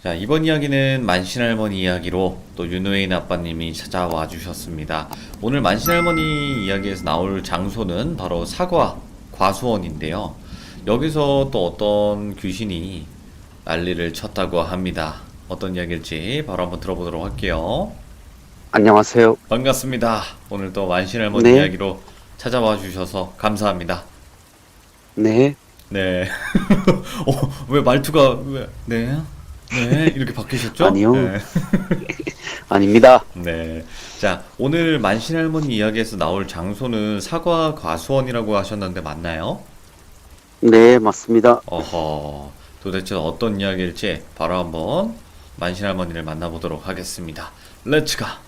자, 이번 이야기는 만신할머니 이야기로 또 윤호인 아빠님이 찾아와 주셨습니다. 오늘 만신할머니 이야기에서 나올 장소는 바로 사과 과수원인데요. 여기서 또 어떤 귀신이 난리를 쳤다고 합니다. 어떤 이야기일지 바로 한번 들어보도록 할게요. 안녕하세요. 반갑습니다. 오늘 또 만신할머니 네, 이야기로 찾아와 주셔서 감사합니다. 네. 네. 왜 말투가 네? 네, 이렇게 바뀌셨죠? 아니요. 네. 아닙니다. 네. 자, 오늘 만신할머니 이야기에서 나올 장소는 사과 과수원이라고 하셨는데 맞나요? 네, 맞습니다. 어허, 도대체 어떤 이야기일지 바로 한번 만신할머니를 만나보도록 하겠습니다. 렛츠가!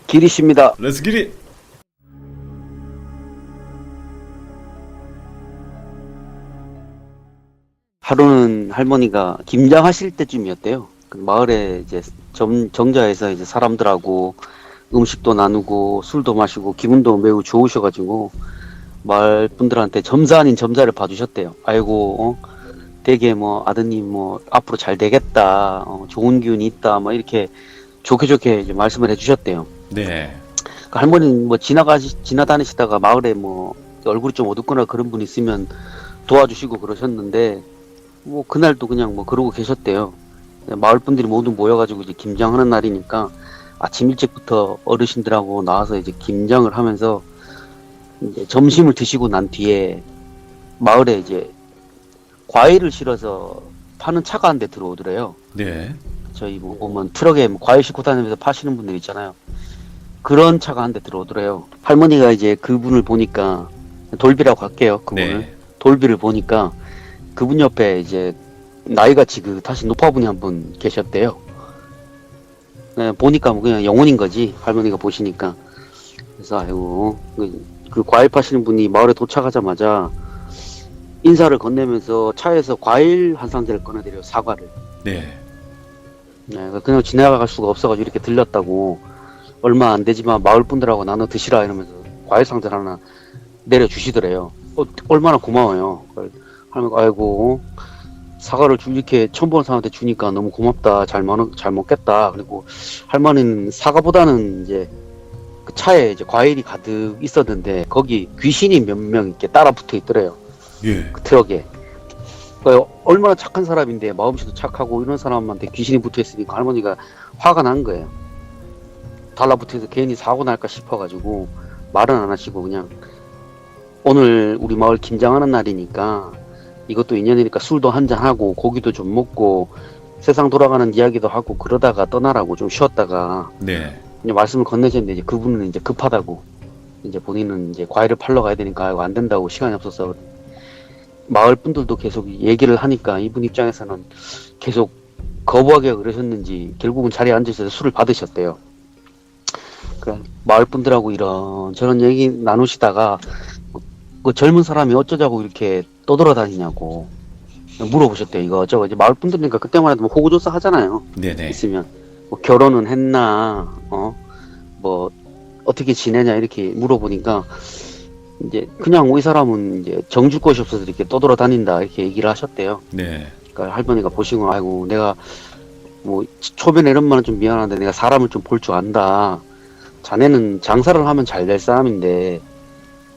길이십니다. 렛츠 기릿! 하루는 할머니가 김장하실 때쯤이었대요. 그 마을에 이제 정자에서 이제 사람들하고 음식도 나누고 술도 마시고 기분도 매우 좋으셔가지고 마을 분들한테 점사 아닌 점사를 봐주셨대요. 아이고, 되게 뭐 아드님 뭐 앞으로 잘 되겠다, 좋은 기운이 있다, 뭐 이렇게 좋게 좋게 이제 말씀을 해주셨대요. 네. 그 할머니는 뭐 지나다니시다가 마을에 뭐 얼굴이 좀 어둡거나 그런 분 있으면 도와주시고 그러셨는데 뭐 그날도 그냥 뭐 그러고 계셨대요. 마을 분들이 모두 모여가지고 이제 김장하는 날이니까 아침 일찍부터 어르신들하고 나와서 이제 김장을 하면서 이제 점심을 드시고 난 뒤에 마을에 이제 과일을 실어서 파는 차가 한 대 들어오더래요. 네. 저희 뭐 보면 트럭에 뭐 과일 싣고 다니면서 파시는 분들 있잖아요. 그런 차가 한 대 들어오더래요. 할머니가 이제 그분을 보니까 돌비라고 할게요. 그분을 네. 돌비를 보니까 그분 옆에 이제 나이가 지긋하신 노파분이 한 분 계셨대요. 네, 보니까 뭐 그냥 영혼인 거지. 할머니가 보시니까. 그래서 아이고 그 과일 파시는 분이 마을에 도착하자마자 인사를 건네면서 차에서 과일 한 상자를 꺼내드려요. 사과를. 네. 네, 그냥 지나갈 수가 없어가지고 이렇게 들렸다고 얼마 안 되지만 마을 분들하고 나눠 드시라 이러면서 과일 상자를 하나 내려주시더래요. 얼마나 고마워요. 할머니가 아이고 사과를 이렇게 처음 보는 사람한테 주니까 너무 고맙다. 잘 먹겠다. 그리고 할머니는 사과보다는 이제 그 차에 이제 과일이 가득 있었는데 거기 귀신이 몇 명 이렇게 따라 붙어 있더래요. 예. 그 트럭에. 그러니까 얼마나 착한 사람인데 마음씨도 착하고 이런 사람한테 귀신이 붙어 있으니까 할머니가 화가 난 거예요. 달라붙어서 괜히 사고 날까 싶어가지고 말은 안 하시고 그냥 오늘 우리 마을 김장하는 날이니까 이것도 인연이니까 술도 한잔 하고 고기도 좀 먹고 세상 돌아가는 이야기도 하고 그러다가 떠나라고 좀 쉬었다가 네. 이제 말씀을 건네셨는데 이제 그분은 이제 급하다고 이제 본인은 이제 과일을 팔러 가야 되니까 이거 안 된다고 시간이 없어서 마을 분들도 계속 얘기를 하니까 이분 입장에서는 계속 거부하게 그러셨는지 결국은 자리에 앉으셔서 술을 받으셨대요. 그 마을 분들하고 이런저런 얘기 나누시다가 그 젊은 사람이 어쩌자고 이렇게 떠돌아다니냐고 물어보셨대요. 이거저거 이제 마을 분들이니까 그때만 해도 뭐 호구조사 하잖아요. 네네. 있으면 뭐 결혼은 했나, 뭐 어떻게 지내냐 이렇게 물어보니까 이제 그냥 이 사람은 이제 정줄 것이 없어서 이렇게 떠돌아다닌다 이렇게 얘기를 하셨대요. 네. 그러니까 할머니가 보시고 아이고 내가 뭐 초변에 이런 말은 좀 미안한데 내가 사람을 좀 볼 줄 안다. 자네는 장사를 하면 잘 될 사람인데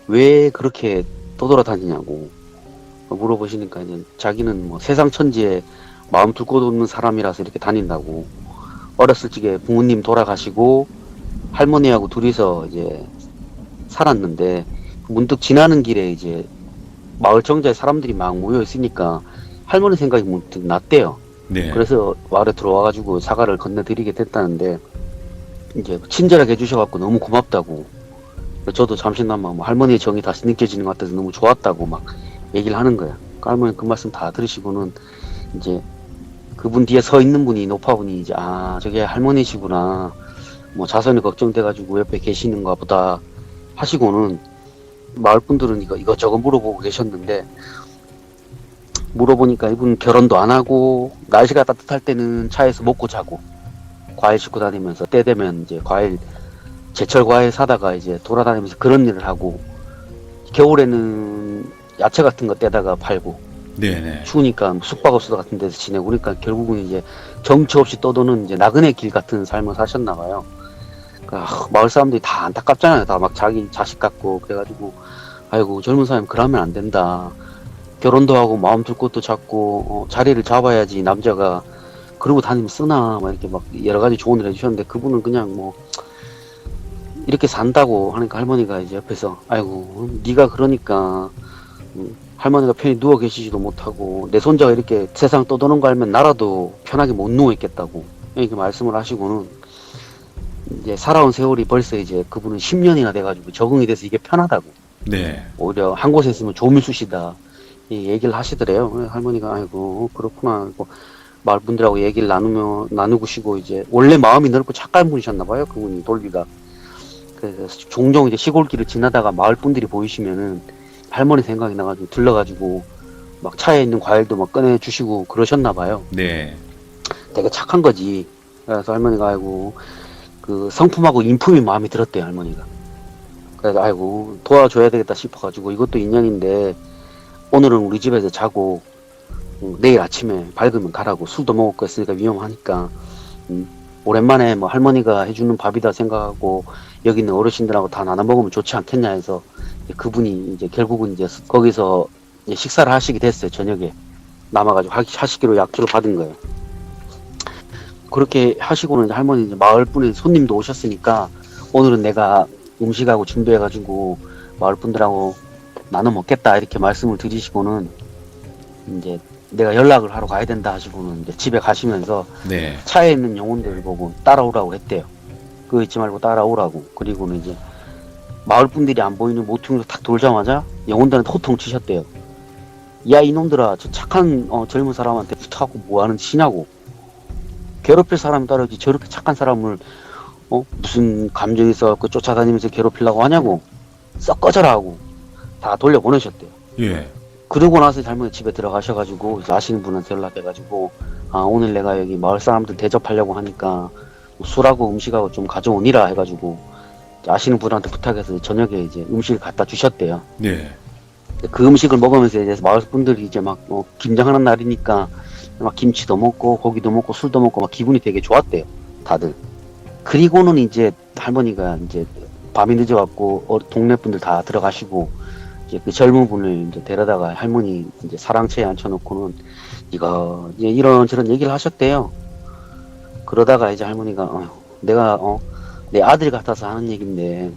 왜 그렇게 떠돌아다니냐고 물어보시니까 이제 자기는 뭐 세상 천지에 마음 둘 곳 없는 사람이라서 이렇게 다닌다고. 어렸을 적에 부모님 돌아가시고 할머니하고 둘이서 이제 살았는데 문득 지나는 길에 이제 마을 정자에 사람들이 막 모여 있으니까 할머니 생각이 문득 났대요. 네. 그래서 마을에 들어와가지고 사과를 건네드리게 됐다는데 이제 친절하게 해주셔갖고 너무 고맙다고. 저도 잠시나마 뭐 할머니의 정이 다시 느껴지는 것 같아서 너무 좋았다고 막 얘기를 하는 거야. 그러니까 할머니 그 말씀 다 들으시고는 이제 그분 뒤에 서 있는 분이 노파분이 이제 저게 할머니시구나. 뭐 자손이 걱정돼가지고 옆에 계시는가 보다 하시고는 마을 분들은 이것저것 물어보고 계셨는데 물어보니까 이분 결혼도 안 하고 날씨가 따뜻할 때는 차에서 먹고 자고 과일 싣고 다니면서 때 되면 이제 제철 과일 사다가 이제 돌아다니면서 그런 일을 하고 겨울에는 야채 같은 거 떼다가 팔고 네네. 추우니까 숙박업소 같은 데서 지내고 그러니까 결국은 이제 정처 없이 떠도는 이제 나그네 길 같은 삶을 사셨나 봐요. 마을 사람들이 다 안타깝잖아요. 다 막 자기 자식 같고 그래가지고 아이고 젊은 사람이 그러면 안 된다. 결혼도 하고 마음 둘 곳도 잡고 자리를 잡아야지 남자가 그러고 다니면 쓰나 막 이렇게 막 여러 가지 조언을 해주셨는데 그분은 그냥 뭐 이렇게 산다고 하니까 할머니가 이제 옆에서 아이고 네가 그러니까 할머니가 편히 누워 계시지도 못하고 내 손자가 이렇게 세상 떠도는 거 알면 나라도 편하게 못 누워 있겠다고 이렇게 말씀을 하시고는 이제 살아온 세월이 벌써 이제 그분은 10년이나 돼가지고 적응이 돼서 이게 편하다고 네. 오히려 한 곳에 있으면 조밀수시다 이 얘기를 하시더래요. 할머니가 아이고 그렇구나 하고 마을 분들하고 얘기를 나누시고 이제 원래 마음이 넓고 착한 분이셨나 봐요. 그분이 돌비가. 그래서 종종 이제 시골길을 지나다가 마을 분들이 보이시면은 할머니 생각이 나가지고 들러가지고 막 차에 있는 과일도 막 꺼내 주시고 그러셨나 봐요. 네. 되게 착한 거지. 그래서 할머니가 아이고 그 성품하고 인품이 마음에 들었대요 할머니가. 그래서 아이고 도와줘야 되겠다 싶어가지고 이것도 인연인데 오늘은 우리 집에서 자고 내일 아침에 밝으면 가라고 술도 먹고 했으니까 위험하니까 오랜만에 뭐 할머니가 해주는 밥이다 생각하고 여기 있는 어르신들하고 다 나눠 먹으면 좋지 않겠냐 해서 그분이 이제 결국은 이제 거기서 이제 식사를 하시게 됐어요. 저녁에 남아가지고 하시기로 약주를 받은 거예요. 그렇게 하시고는 이제 할머니 이제 마을 분에 손님도 오셨으니까 오늘은 내가 음식하고 준비해가지고 마을 분들하고 나눠 먹겠다 이렇게 말씀을 드리시고는 이제 내가 연락을 하러 가야 된다 하시고는 이제 집에 가시면서 네. 차에 있는 영혼들을 보고 따라오라고 했대요. 그거 잊지 말고 따라오라고. 그리고는 이제 마을 분들이 안 보이는 모퉁이로 탁 돌자마자 영혼들한테 호통 치셨대요. 야 이놈들아 저 착한 젊은 사람한테 붙어갖고 뭐하는 짓이냐고. 괴롭힐 사람이 따르지 저렇게 착한 사람을 무슨 감정이 있어갖고 쫓아다니면서 괴롭히려고 하냐고. 썩 꺼져라 하고 다 돌려보내셨대요. 예. 그러고 나서 할머니 집에 들어가셔가지고 아시는 분한테 연락해가지고 오늘 내가 여기 마을 사람들 대접하려고 하니까 술하고 음식하고 좀 가져오니라 해가지고 아시는 분한테 부탁해서 저녁에 이제 음식을 갖다 주셨대요. 네. 그 음식을 먹으면서 이제 마을 분들이 이제 막 김장하는 날이니까 막 김치도 먹고 고기도 먹고 술도 먹고 막 기분이 되게 좋았대요. 다들. 그리고는 이제 할머니가 이제 밤이 늦어갖고 동네 분들 다 들어가시고 이제 그 젊은 분을 이제 데려다가 할머니 이제 사랑채에 앉혀놓고는 이거 이제 이런저런 얘기를 하셨대요. 그러다가 이제 할머니가 내가 내 아들 같아서 하는 얘긴데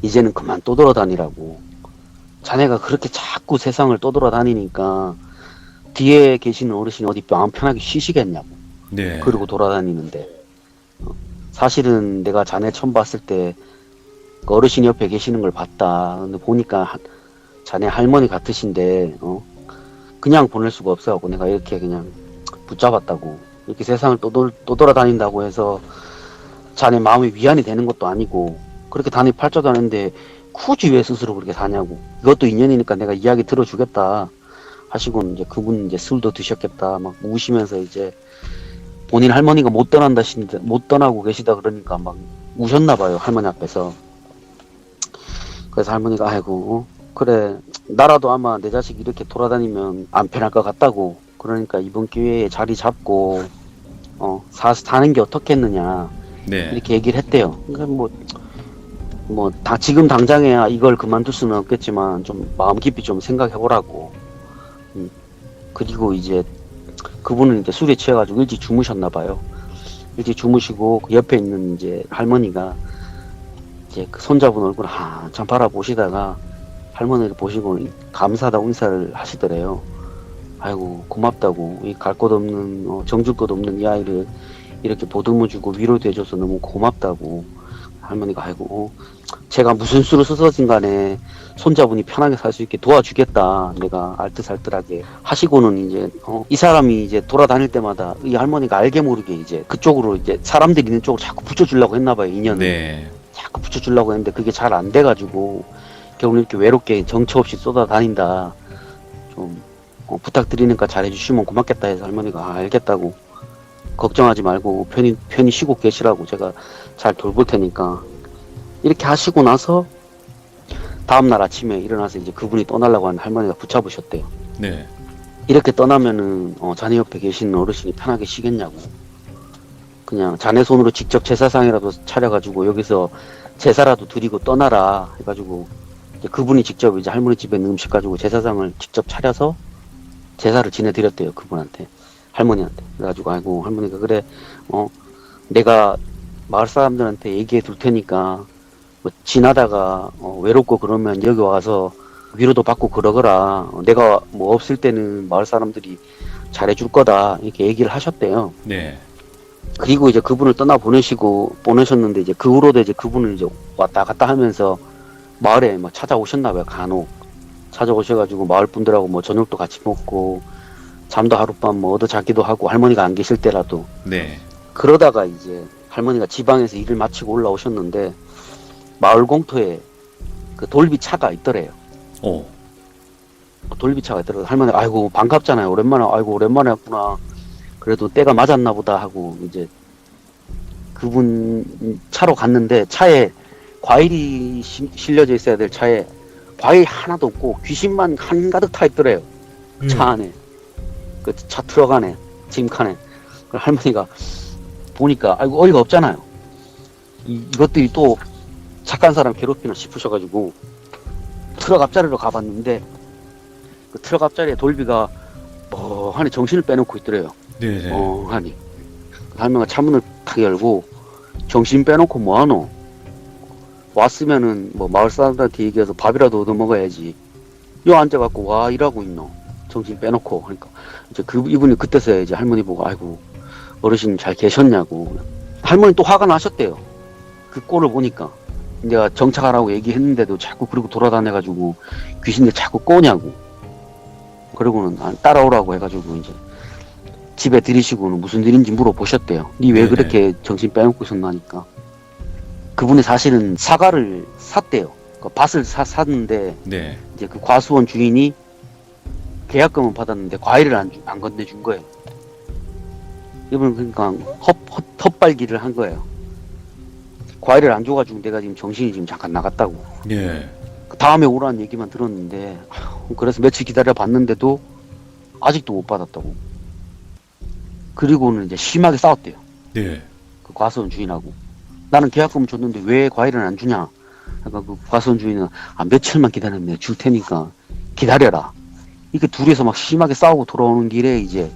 이제는 그만 떠돌아다니라고. 자네가 그렇게 자꾸 세상을 떠돌아다니니까 뒤에 계시는 어르신이 어디 마음 편하게 쉬시겠냐고. 네. 그러고 돌아다니는데 사실은 내가 자네 처음 봤을 때 그 어르신 옆에 계시는 걸 봤다. 근데 보니까 자네 할머니 같으신데 그냥 보낼 수가 없어갖고 내가 이렇게 그냥 붙잡았다고. 이렇게 세상을 떠돌아다닌다고 해서 자네 마음이 위안이 되는 것도 아니고 그렇게 단이 팔자도 않은데 굳이 왜 스스로 그렇게 사냐고. 이것도 인연이니까 내가 이야기 들어주겠다 하시고는 이제 그분 이제 술도 드셨겠다 막 우시면서 이제 본인 할머니가 못 떠나고 계시다 그러니까 막 우셨나 봐요 할머니 앞에서. 그래서 할머니가 아이고 그래 나라도 아마 내 자식이 이렇게 돌아다니면 안 편할 것 같다고. 그러니까 이번 기회에 자리 잡고 사는 게 어떻겠느냐 네. 이렇게 얘기를 했대요. 그러니까 다 지금 당장에 이걸 그만둘 수는 없겠지만 좀 마음 깊이 좀 생각해 보라고. 그리고 이제 그분은 이제 술에 취해가지고 일찍 주무셨나 봐요. 일찍 주무시고 그 옆에 있는 이제 할머니가 이제 그 손자분 얼굴 한참 바라보시다가 할머니를 보시고 감사하다고 인사를 하시더래요. 아이고 고맙다고. 이 갈 곳 없는 정줄 것 없는 이 아이를 이렇게 보듬어주고 위로도 해줘서 너무 고맙다고. 할머니가 아이고 제가 무슨 수를 써서진 간에 손자분이 편하게 살 수 있게 도와주겠다 내가 알뜰살뜰하게 하시고는 이제 이 사람이 이제 돌아다닐 때마다 이 할머니가 알게 모르게 이제 그쪽으로 이제 사람들이 있는 쪽으로 자꾸 붙여주려고 했나봐요. 인연을 네. 자꾸 붙여주려고 했는데 그게 잘 안 돼가지고 결국 이렇게 외롭게 정처 없이 쏟아다닌다 좀 부탁드리니까 잘해주시면 고맙겠다 해서 할머니가 알겠다고 걱정하지 말고 편히 쉬고 계시라고 제가 잘 돌볼 테니까 이렇게 하시고 나서 다음날 아침에 일어나서 이제 그분이 떠나려고 하는 할머니가 붙잡으셨대요. 네. 이렇게 떠나면은 자네 옆에 계신 어르신이 편하게 쉬겠냐고. 그냥 자네 손으로 직접 제사상이라도 차려가지고 여기서 제사라도 드리고 떠나라 해가지고 이제 그분이 직접 이제 할머니 집에 있는 음식 가지고 제사상을 직접 차려서 제사를 지내드렸대요. 그분한테, 할머니한테. 그래가지고 아이고 할머니가 그래, 내가 마을 사람들한테 얘기해 둘 테니까 뭐 지나다가 외롭고 그러면 여기 와서 위로도 받고 그러거라. 내가 뭐 없을 때는 마을 사람들이 잘해줄 거다 이렇게 얘기를 하셨대요. 네. 그리고 이제 그분을 떠나 보내셨는데 이제 그 후로도 이제 그분을 이제 왔다 갔다 하면서 마을에 뭐 찾아오셨나 봐요. 간혹 찾아오셔가지고 마을 분들하고 뭐 저녁도 같이 먹고 잠도 하룻밤 뭐 얻어 자기도 하고, 할머니가 안 계실 때라도. 네. 그러다가 이제 할머니가 지방에서 일을 마치고 올라오셨는데 마을 공터에 그 돌비차가 있더래요. 오. 돌비차가 있더라고요. 할머니가 아이고 반갑잖아요. 오랜만에, 아이고 오랜만에 왔구나. 그래도 때가 맞았나 보다 하고 이제 그분 차로 갔는데 차에 과일이 실려져 있어야 될 차에 과일 하나도 없고 귀신만 한가득 타 있더래요. 차 안에, 그 차 트럭 안에, 짐칸에. 그 할머니가 보니까 아이고 어이가 없잖아요. 이것들이 또 착한 사람 괴롭히나 싶으셔가지고 트럭 앞자리로 가봤는데 그 트럭 앞자리에 돌비가 멍하니 정신을 빼놓고 있더래요. 네네. 멍하니. 할머니가 차문을 탁 열고 정신 빼놓고 뭐하노? 왔으면은 뭐 마을 사람들한테 얘기해서 밥이라도 얻어 먹어야지. 요 앉아갖고 와 일하고 있노? 정신 빼놓고. 그러니까 이제 이분이 그때서야 이제 할머니 보고 아이고 어르신 잘 계셨냐고. 할머니 또 화가 나셨대요. 그 꼴을 보니까. 내가 정착하라고 얘기했는데도 자꾸 그러고 돌아다녀가지고 귀신들 자꾸 꼬냐고. 그러고는 따라오라고 해가지고 이제 집에 들이시고는 무슨 일인지 물어보셨대요. 니 왜 네네. 그렇게 정신 빼놓고 있었나니까. 그분이 사실은 사과를 샀대요. 그 밭을 샀는데 네. 이제 그 과수원 주인이 계약금은 받았는데 과일을 안 건네준 거예요. 이분은 그러니까 헛발기를 한 거예요. 과일을 안 줘가지고 내가 지금 정신이 지금 잠깐 나갔다고. 예. 그 다음에 오라는 얘기만 들었는데 그래서 며칠 기다려 봤는데도 아직도 못 받았다고. 그리고는 이제 심하게 싸웠대요. 네. 그 과수원 주인하고. 나는 계약금 줬는데 왜 과일을 안 주냐. 그러니까 그 과수원 주인은 며칠만 기다리면 내가 줄 테니까 기다려라. 이렇게 둘이서 막 심하게 싸우고 돌아오는 길에 이제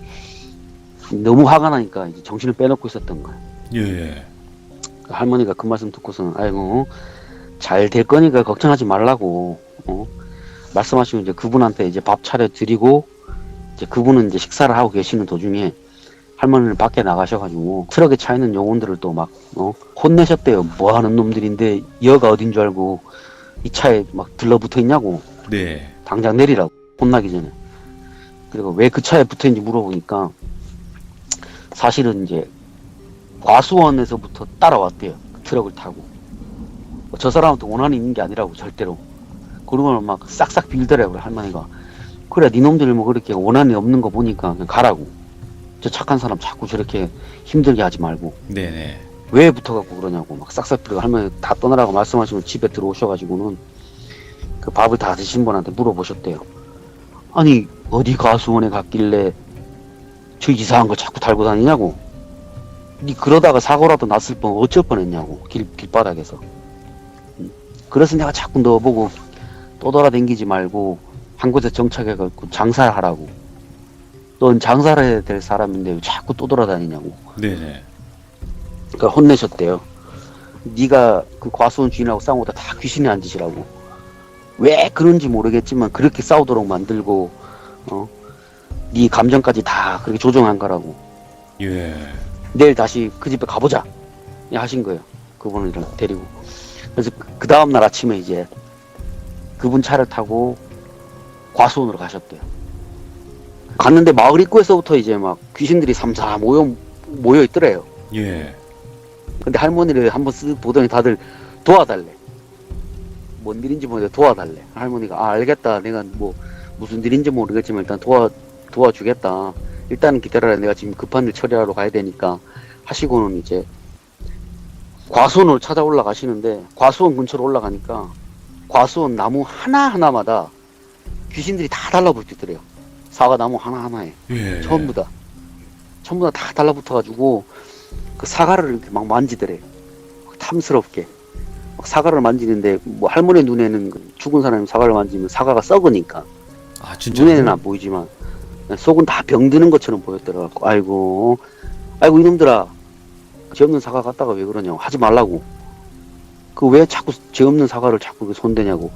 너무 화가 나니까 이제 정신을 빼놓고 있었던 거예요. 예. 할머니가 그 말씀 듣고서는 아이고 잘 될 거니까 걱정하지 말라고 말씀하시고 이제 그분한테 이제 밥 차려 드리고 이제 그분은 이제 식사를 하고 계시는 도중에 할머니는 밖에 나가셔가지고 트럭에 차 있는 영혼들을 또 막 혼내셨대요. 뭐 하는 놈들인데 여가 어딘 줄 알고 이 차에 막 들러붙어 있냐고. 네. 당장 내리라고, 혼나기 전에. 그리고 왜 그 차에 붙어 있는지 물어보니까 사실은 이제 과수원에서부터 따라왔대요. 그 트럭을 타고. 저 사람한테 원한이 있는 게 아니라고, 절대로. 그러고는 막 싹싹 빌더라고요, 할머니가. 그래, 니놈들 뭐 그렇게 원한이 없는 거 보니까 그냥 가라고. 저 착한 사람 자꾸 저렇게 힘들게 하지 말고. 네네. 왜 붙어갖고 그러냐고 막 싹싹 빌고 할머니 다 떠나라고 말씀하시면 집에 들어오셔가지고는 그 밥을 다 드신 분한테 물어보셨대요. 아니, 어디 과수원에 갔길래 저 이상한 거 자꾸 달고 다니냐고. 니 그러다가 사고라도 났을 뻔 어쩔 뻔했냐고. 길바닥에서. 그래서 내가 자꾸 너 보고 떠돌아다니지 말고 한 곳에 정착해갖고 장사를 하라고. 넌 장사를 해야 될 사람인데 왜 자꾸 떠돌아다니냐고. 네네. 그러니까 혼내셨대요. 네가 그 과수원 주인하고 싸운 것도 다 귀신이 한 짓이라고. 왜 그런지 모르겠지만 그렇게 싸우도록 만들고 네 감정까지 다 그렇게 조정한 거라고. 예. 내일 다시 그 집에 가보자 하신 거예요. 그분을 데리고. 그래서 그 다음날 아침에 이제 그분 차를 타고 과수원으로 가셨대요. 갔는데 마을 입구에서부터 이제 막 귀신들이 삼사 모여 있더래요. 예. 근데 할머니를 한번 쓱 보더니 다들 도와달래. 뭔 일인지 모르겠는데 도와달래. 할머니가 알겠다. 내가 뭐 무슨 일인지 모르겠지만 일단 도와주겠다. 일단은 기다려라. 내가 지금 급한 일 처리하러 가야 되니까 하시고는 이제 과수원을 찾아 올라가시는데 과수원 근처로 올라가니까 과수원 나무 하나하나마다 귀신들이 다 달라붙더래요. 사과 나무 하나하나에. 예. 전부 다 달라붙어가지고 그 사과를 이렇게 막 만지더래. 탐스럽게. 막 사과를 만지는데 뭐 할머니 눈에는 죽은 사람이 사과를 만지면 사과가 썩으니까 아, 진짜. 눈에는 안 보이지만 속은 다 병드는 것처럼 보였더라고. 아이고 이놈들아, 죄 없는 사과 갖다가 왜 그러냐고, 하지 말라고. 그 왜 자꾸 죄 없는 사과를 자꾸 손대냐고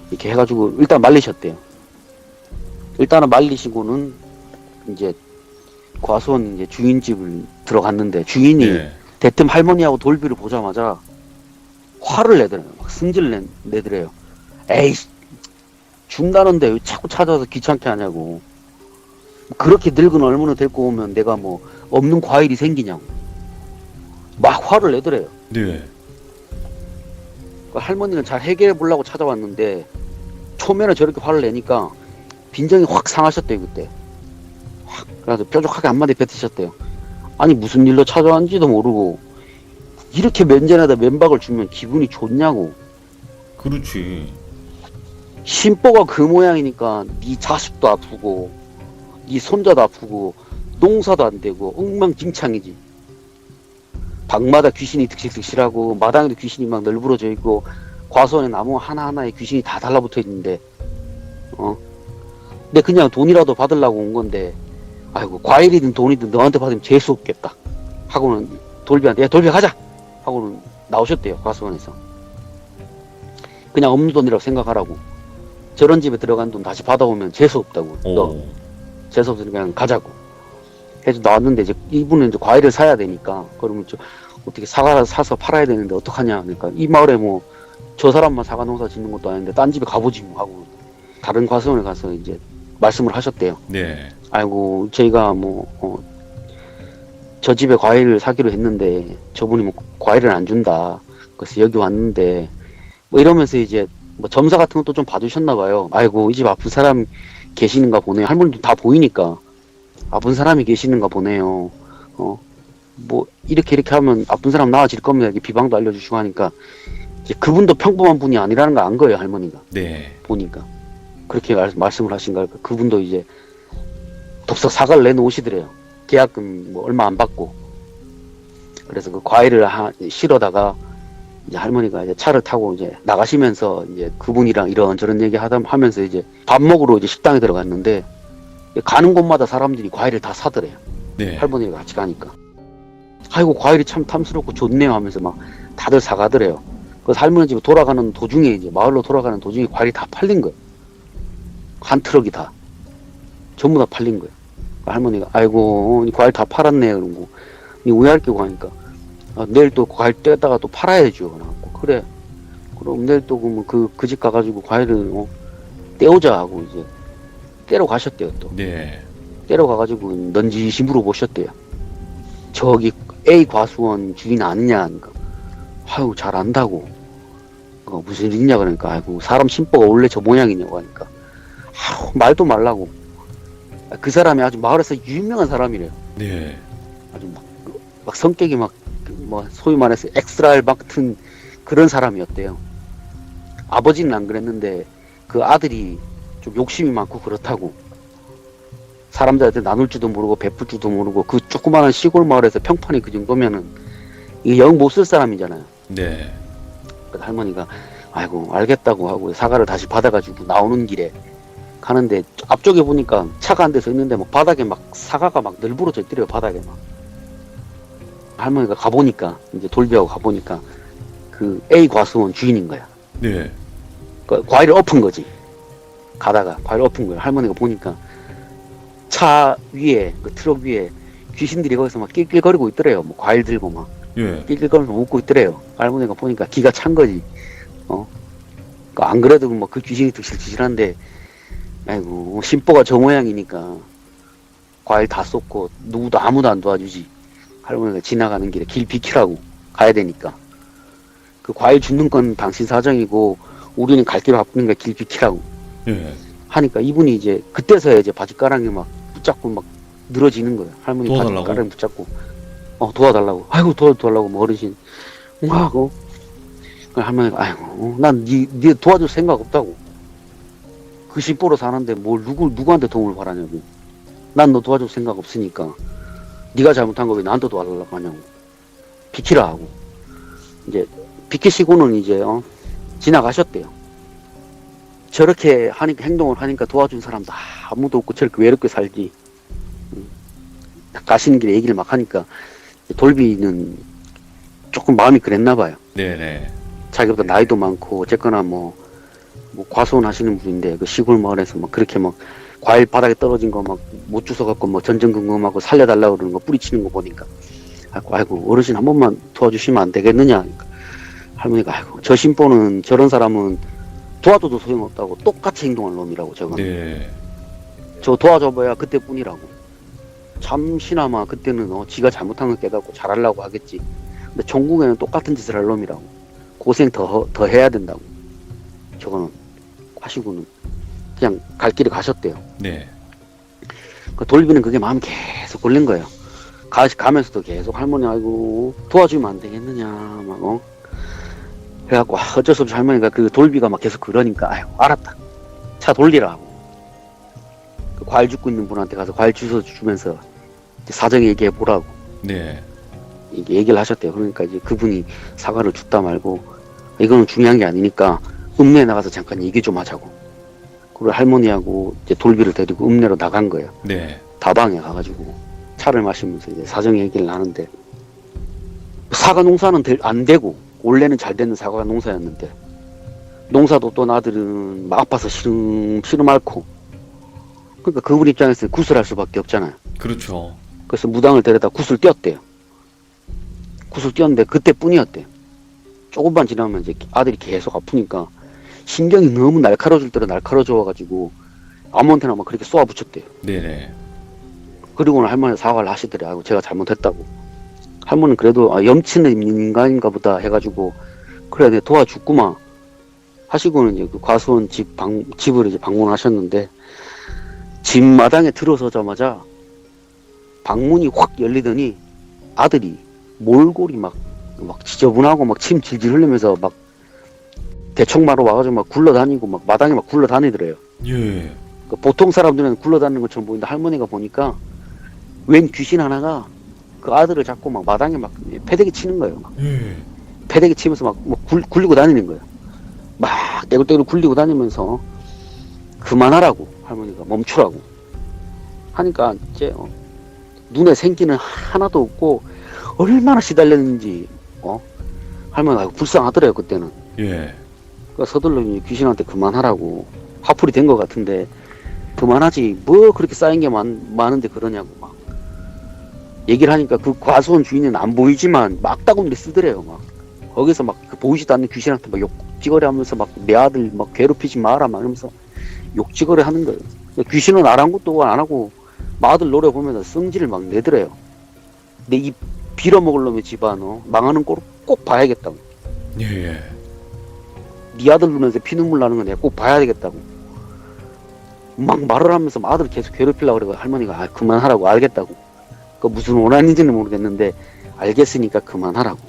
이렇게 해가지고 일단 말리셨대요. 일단은 말리시고는 이제 과수원 이제 주인집을 들어갔는데 주인이 예. 대뜸 할머니하고 돌비를 보자마자 화를 내더래요. 막 승질 내더래요. 에이, 죽다는데 왜 자꾸 찾아와서 귀찮게 하냐고. 그렇게 늙은 얼문을 데리고 오면 내가 뭐 없는 과일이 생기냐고. 막 화를 내더래요. 네. 그 할머니는 잘 해결해 보려고 찾아왔는데 초면에 저렇게 화를 내니까 빈정이 확 상하셨대요. 그때 확 그래서 뾰족하게 한마디 뱉으셨대요. 아니 무슨 일로 찾아왔는지도 모르고 이렇게 면전에다 면박을 주면 기분이 좋냐고. 그렇지. 심보가 그 모양이니까 네 자식도 아프고 네 손자도 아프고 농사도 안 되고 엉망진창이지. 방마다 귀신이 득실득실하고 마당에도 귀신이 막 널브러져 있고 과수원에 나무 하나하나에 귀신이 다 달라붙어 있는데 근데 그냥 돈이라도 받으려고 온 건데 아이고 과일이든 돈이든 너한테 받으면 재수 없겠다 하고는 돌비한테 야 돌비 가자 하고는 나오셨대요. 과수원에서 그냥 없는 돈이라고 생각하라고. 저런 집에 들어간 돈 다시 받아오면 재수 없다고. 너 재수 없으니까 그냥 가자고 해서 나왔는데 이제 이분은 이제 과일을 사야 되니까 그러면 어떻게 사과를 사서 팔아야 되는데 어떡하냐. 그러니까 이 마을에 뭐 저 사람만 사과 농사 짓는 것도 아닌데 딴 집에 가보지 뭐 하고 다른 과수원에 가서 이제 말씀을 하셨대요. 네. 아이고 저희가 저 집에 과일을 사기로 했는데 저분이 뭐 과일을 안 준다. 그래서 여기 왔는데 뭐 이러면서 이제 뭐 점사 같은 것도 좀 봐주셨나 봐요. 아이고 이 집 아픈 사람 계시는가 보네요. 할머니도 다 보이니까 아픈 사람이 계시는가 보네요. 뭐 이렇게 하면 아픈 사람 나아질 겁니다. 이렇게 비방도 알려주시고 하니까 이제 그분도 평범한 분이 아니라는 걸 안 거예요. 할머니가 네. 보니까 그렇게 말씀을 하신가. 그분도 이제 덥석 사과를 내놓으시더래요. 계약금 뭐 얼마 안 받고. 그래서 그 과일을 실어다가 이제 할머니가 이제 차를 타고 이제 나가시면서 이제 그분이랑 이런저런 얘기 하면서 이제 밥 먹으러 이제 식당에 들어갔는데 가는 곳마다 사람들이 과일을 다 사더래요. 네. 할머니랑 같이 가니까. 아이고 과일이 참 탐스럽고 좋네요 하면서 막 다들 사가더래요. 그래서 할머니 집에 돌아가는 도중에 이제 마을로 돌아가는 도중에 과일이 다 팔린 거예요. 한 트럭이 다 전부 다 팔린 거예요. 할머니가 아이고 과일 다 팔았네 그러고 니 왜 할게고 하니까 내일 또 과일 떼다가 또 팔아야죠. 그래 그럼 내일 또 그 집 가가지고 과일을 떼오자 하고 이제 떼러 가셨대요. 또 네. 떼러 가가지고 넌지시 물어보셨대요. 저기 A 과수원 주인 아니냐 하니까 아유 잘 안다고. 무슨 일이냐 그러니까 아이고 사람 심보가 원래 저 모양이냐고 하니까 아유 말도 말라고. 그 사람이 아주 마을에서 유명한 사람이래요. 네. 아주 막 성격이 막 뭐 소위 말해서 엑스랄 같은 그런 사람이었대요. 아버지는 안 그랬는데 그 아들이 좀 욕심이 많고 그렇다고. 사람들한테 나눌 줄도 모르고 베풀 줄도 모르고 그 조그마한 시골 마을에서 평판이 그 정도면은 이게 영 못 쓸 사람이잖아요. 네. 그래서 할머니가 아이고 알겠다고 하고 사과를 다시 받아가지고 나오는 길에 가는데 앞쪽에 보니까 차가 한 대 서 있는데 뭐 바닥에 막 사과가 막 널브러져 있더래요. 바닥에 막. 할머니가 가보니까 이제 돌비하고 가보니까 그 A 과수원 주인인 거야. 네. 그 과일을 엎은 거지. 가다가 과일을 엎은 거야. 할머니가 보니까 차 위에 그 트럭 위에 귀신들이 거기서 막 낄낄거리고 있더래요. 뭐 과일 들고 막 예. 낄낄거리면서 웃고 있더래요. 할머니가 보니까 기가 찬 거지. 안 그래도 뭐 그 귀신이 득실득실한데 아이고 심보가 저 모양이니까 과일 다 쏟고 누구도 아무도 안 도와주지. 할머니가 지나가는 길에 길 비키라고 가야 되니까 그 과일 줍는 건 당신 사정이고 우리는 갈 길 바쁘니까 길 비키라고 예. 하니까 이분이 이제 그때서야 이제 바짓가랑이 막 붙잡고 막 늘어지는 거예요. 할머니 도와달라고? 바짓가랑이 붙잡고 도와달라고. 아이고 도와달라고 뭐 어르신 하고 할머니가 아이고 난 니 도와줄 생각 없다고. 그 심보로 사는데 뭘 누구한테 도움을 바라냐고. 난 너 도와줄 생각 없으니까 네가 잘못한 거 왜 나한테 도와달라고 하냐고. 비키라 하고 이제 비키시고는 이제 지나가셨대요. 저렇게 하니까 행동을 하니까 도와준 사람도 아무도 없고 저렇게 외롭게 살지. 가시는 길에 얘기를 막 하니까 돌비는 조금 마음이 그랬나 봐요. 네네. 자기보다 나이도 많고 어쨌거나 뭐 과수원 하시는 분인데 그 시골 마을에서 막 그렇게 막 과일 바닥에 떨어진 거 막 못 주워갖고 뭐 전전긍긍하고 살려달라고 그러는 거 뿌리치는 거 보니까 아이고 어르신 한 번만 도와주시면 안 되겠느냐. 그러니까 할머니가 아이고 저 심보는 저런 사람은 도와줘도 소용없다고 똑같이 행동할 놈이라고 저건. 네. 저 도와줘봐야 그때뿐이라고. 잠시나마 그때는 지가 잘못한 걸 깨닫고 잘하려고 하겠지. 근데 전국에는 똑같은 짓을 할 놈이라고. 고생 더 해야 된다고. 저거는 하시고는 그냥 갈 길을 가셨대요. 네. 그 돌비는 그게 마음이 계속 걸린 거예요. 가면서도 계속 할머니 아이고 도와주면 안 되겠느냐 막 그래갖고 어쩔 수 없이 할머니가 그 돌비가 막 계속 그러니까 아이고 알았다 차 돌리라 하고 그 과일 줍고 있는 분한테 가서 과일 주워 주면서 사정 얘기해 보라고 네. 이게 얘기를 하셨대요. 그러니까 이제 그분이 사과를 줍다 말고 이거는 중요한 게 아니니까 읍내에 나가서 잠깐 얘기 좀 하자고. 그리고 할머니하고 이제 돌비를 데리고 읍내로 나간 거예요. 네. 다방에 가가지고 차를 마시면서 이제 사정 얘기를 하는데 사과 농사는 안 되고 원래는 잘 되는 사과 농사였는데 농사도 또 아들은 막 아파서 시름 앓고 그러니까 그분 입장에서 구슬할 수밖에 없잖아요. 그렇죠. 그래서 무당을 데려다 굿을 띄었대요. 굿을 띄었는데 그때뿐이었대요. 조금만 지나면 이제 아들이 계속 아프니까 신경이 너무 날카로워질 대로 날카로워져가지고 아무한테나 막 그렇게 쏘아붙였대요. 네네. 그리고는 할머니가 사과를 하시더래. 아이고 제가 잘못했다고. 할머니는 그래도 염치는 인간인가 보다 해가지고 그래 내가 도와줬구만 하시고는 이제 그 과수원 집을 이제 방문하셨는데 집 마당에 들어서자마자 방문이 확 열리더니 아들이 몰골이 막 지저분하고 막 침 질질 흘리면서 막 대청마로 와가지고 막 굴러다니고 막 마당에 막 굴러다니더래요. 예. 그 보통 사람들은 굴러다니는 것처럼 보이는데 할머니가 보니까 웬 귀신 하나가 그 아들을 잡고 막 마당에 막 패대기 치는 거예요. 막. 예. 패대기 치면서 막 굴리고 다니는 거예요. 막 떼굴떼굴 굴리고 다니면서 그만하라고 할머니가 멈추라고 하니까 이제 눈에 생기는 하나도 없고 얼마나 시달렸는지 할머니가 불쌍하더래요 그때는. 예. 그러니까 서둘러 귀신한테 그만하라고 화풀이 된 것 같은데 그만하지 뭐 그렇게 쌓인 게 많은데 그러냐고 막 얘기를 하니까 그 과수원 주인은 안 보이지만 막다구니를 쓰더래요. 막 거기서 막 그 보이지도 않는 귀신한테 막 욕지거리 하면서 막 내 아들 막 괴롭히지 마라 막 이러면서 욕지거리 하는 거예요. 귀신은 아랑곳도 안 하고 아들 노려보면서 성질을 막 내더래요. 근데 이 빌어먹을 놈의 집안 망하는 꼴을 꼭 봐야겠다고. 예. 네 아들 눈에서 피눈물 나는 거 내가 꼭 봐야 되겠다고. 막 말을 하면서 아들을 계속 괴롭히려고 그러고 할머니가 그만하라고 알겠다고. 그 무슨 원한인지는 모르겠는데 알겠으니까 그만하라고.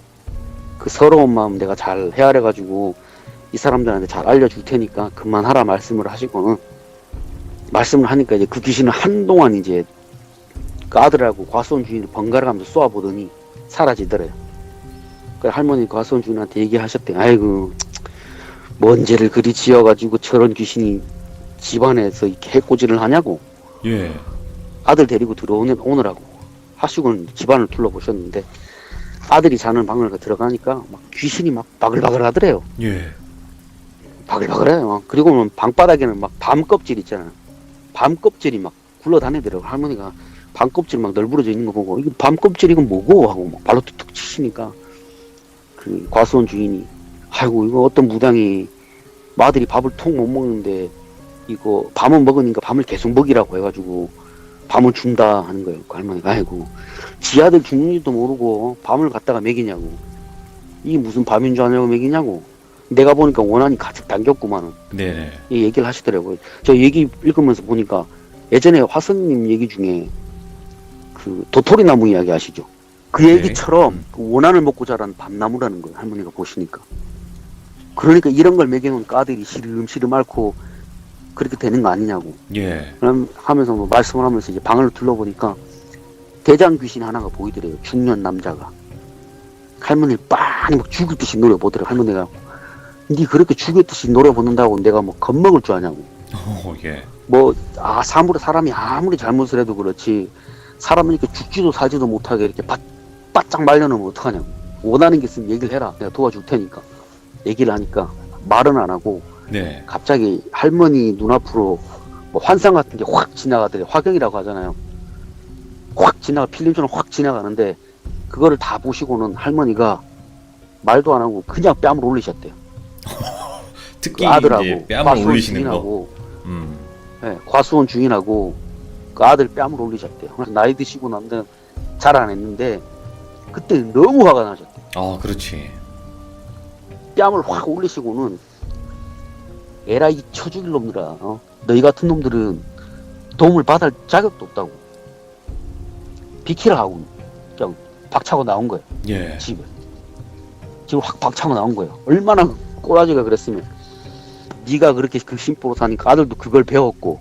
그 서러운 마음 내가 잘 헤아려가지고 이 사람들한테 잘 알려줄 테니까 그만하라 말씀을 하시고는 말씀을 하니까 이제 그 귀신은 한동안 이제 그 아들하고 과수원 주인을 번갈아 가면서 쏘아보더니 사라지더래요. 그 할머니 과수원 주인한테 얘기하셨대. 아이고 뭔 죄를 그리 지어가지고 저런 귀신이 집안에서 이렇게 해코지를 하냐고. 예. 아들 데리고 오느라고 하시고는 집안을 둘러보셨는데 아들이 자는 방을 들어가니까 막 귀신이 막 바글바글 하더래요. 예. 바글바글해요. 그리고는 방바닥에는 막 밤 껍질 있잖아요. 밤 껍질이 막 굴러다니더라고. 할머니가 밤 껍질 막 널브러져 있는 거 보고 이거 밤 껍질 이건 뭐고 하고 막 발로 툭툭 치시니까 그 과수원 주인이 아이고 이거 어떤 무당이 아들이 밥을 통 못 먹는데 이거 밤은 먹으니까 밤을 계속 먹이라고 해가지고 밤을 준다 하는 거예요. 그 할머니가 아이고 지 아들 죽는지도 모르고 밤을 갖다가 먹이냐고. 이게 무슨 밤인 줄 아냐고 먹이냐고. 내가 보니까 원한이 가득 담겼구만은. 네네. 이 얘기를 하시더라고요. 저 얘기 읽으면서 보니까 예전에 화성님 얘기 중에 그 도토리 나무 이야기 아시죠? 그 네. 얘기처럼 그 원한을 먹고 자란 밤나무라는 거예요. 할머니가 보시니까. 그러니까 이런 걸 먹여놓은 아들이 시름시름 앓고 그렇게 되는 거 아니냐고. 예. 그럼 하면서 뭐 말씀을 하면서 이제 방을 둘러보니까 대장 귀신 하나가 보이더래요. 중년 남자가. 할머니를 빤히 막 죽을 듯이 노려보더래요. 할머니가. 니 그렇게 죽을 듯이 노려보는다고 내가 뭐 겁먹을 줄 아냐고. 예. 뭐, 사람이 아무리 잘못을 해도 그렇지, 사람은 이렇게 죽지도 살지도 못하게 이렇게 바짝 말려놓으면 어떡하냐고. 원하는 게 있으면 얘기를 해라. 내가 도와줄 테니까. 얘기를 하니까 말은 안 하고, 네. 갑자기 할머니 눈앞으로 뭐 환상 같은 게 확 지나가더래. 화경이라고 하잖아요. 필름처럼 확 지나가는데, 그거를 다 보시고는 할머니가 말도 안 하고 그냥 뺨을 올리셨대요. 특히 그 아들하고, 이제 뺨을 과수원 올리시는 거. 주인하고, 음. 네, 과수원 주인하고 그 아들 뺨을 올리셨대요. 나이 드시고 남들 잘 안 했는데 그때 너무 화가 나셨대요. 아, 그렇지. 뺨을 확 올리시고는 에라 이 쳐죽일 놈들아, 너희 같은 놈들은 도움을 받을 자격도 없다고 비키라 하고 그냥 박차고 나온 거예요. 예. 집을 확 박차고 나온 거예요. 얼마나 꼬라지가 그랬으면. 네가 그렇게 그 심보로 사니까 아들도 그걸 배웠고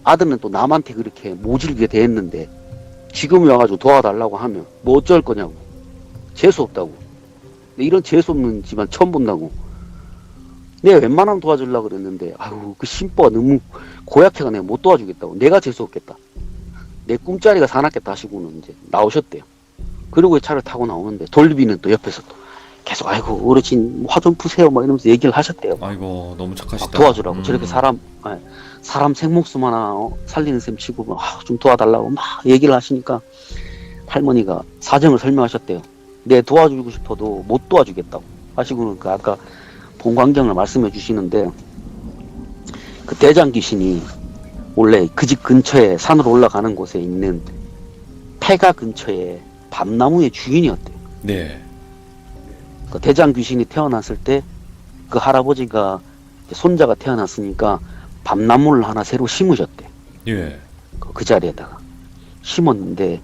아들은 또 남한테 그렇게 모질게 대했는데 지금 와가지고 도와달라고 하면 뭐 어쩔 거냐고. 재수없다고. 이런 재수없는 집안 처음 본다고. 내가 웬만하면 도와주려고 그랬는데 아유 그 심보가 너무 고약해가 내가 못 도와주겠다고. 내가 재수없겠다. 내 꿈자리가 사납겠다 하시고는 이제 나오셨대요. 그리고 차를 타고 나오는데 돌비는 또 옆에서 또 계속 아이고 어르신 화 좀 푸세요 막 이러면서 얘기를 하셨대요. 아이고, 너무 착하시다. 도와주라고. 저렇게 사람 생목숨 하나 살리는 셈 치고 좀 도와달라고 막 얘기를 하시니까 할머니가 사정을 설명하셨대요. 내 도와주고 싶어도 못 도와주겠다고 하시고는 그 아까 본 광경을 말씀해 주시는데 그 대장 귀신이 원래 그 집 근처에 산으로 올라가는 곳에 있는 폐가 근처에 밤나무의 주인이었대요. 네. 그 대장 귀신이 태어났을 때 그 할아버지가 손자가 태어났으니까 밤나무를 하나 새로 심으셨대. 예. 그 자리에다가 심었는데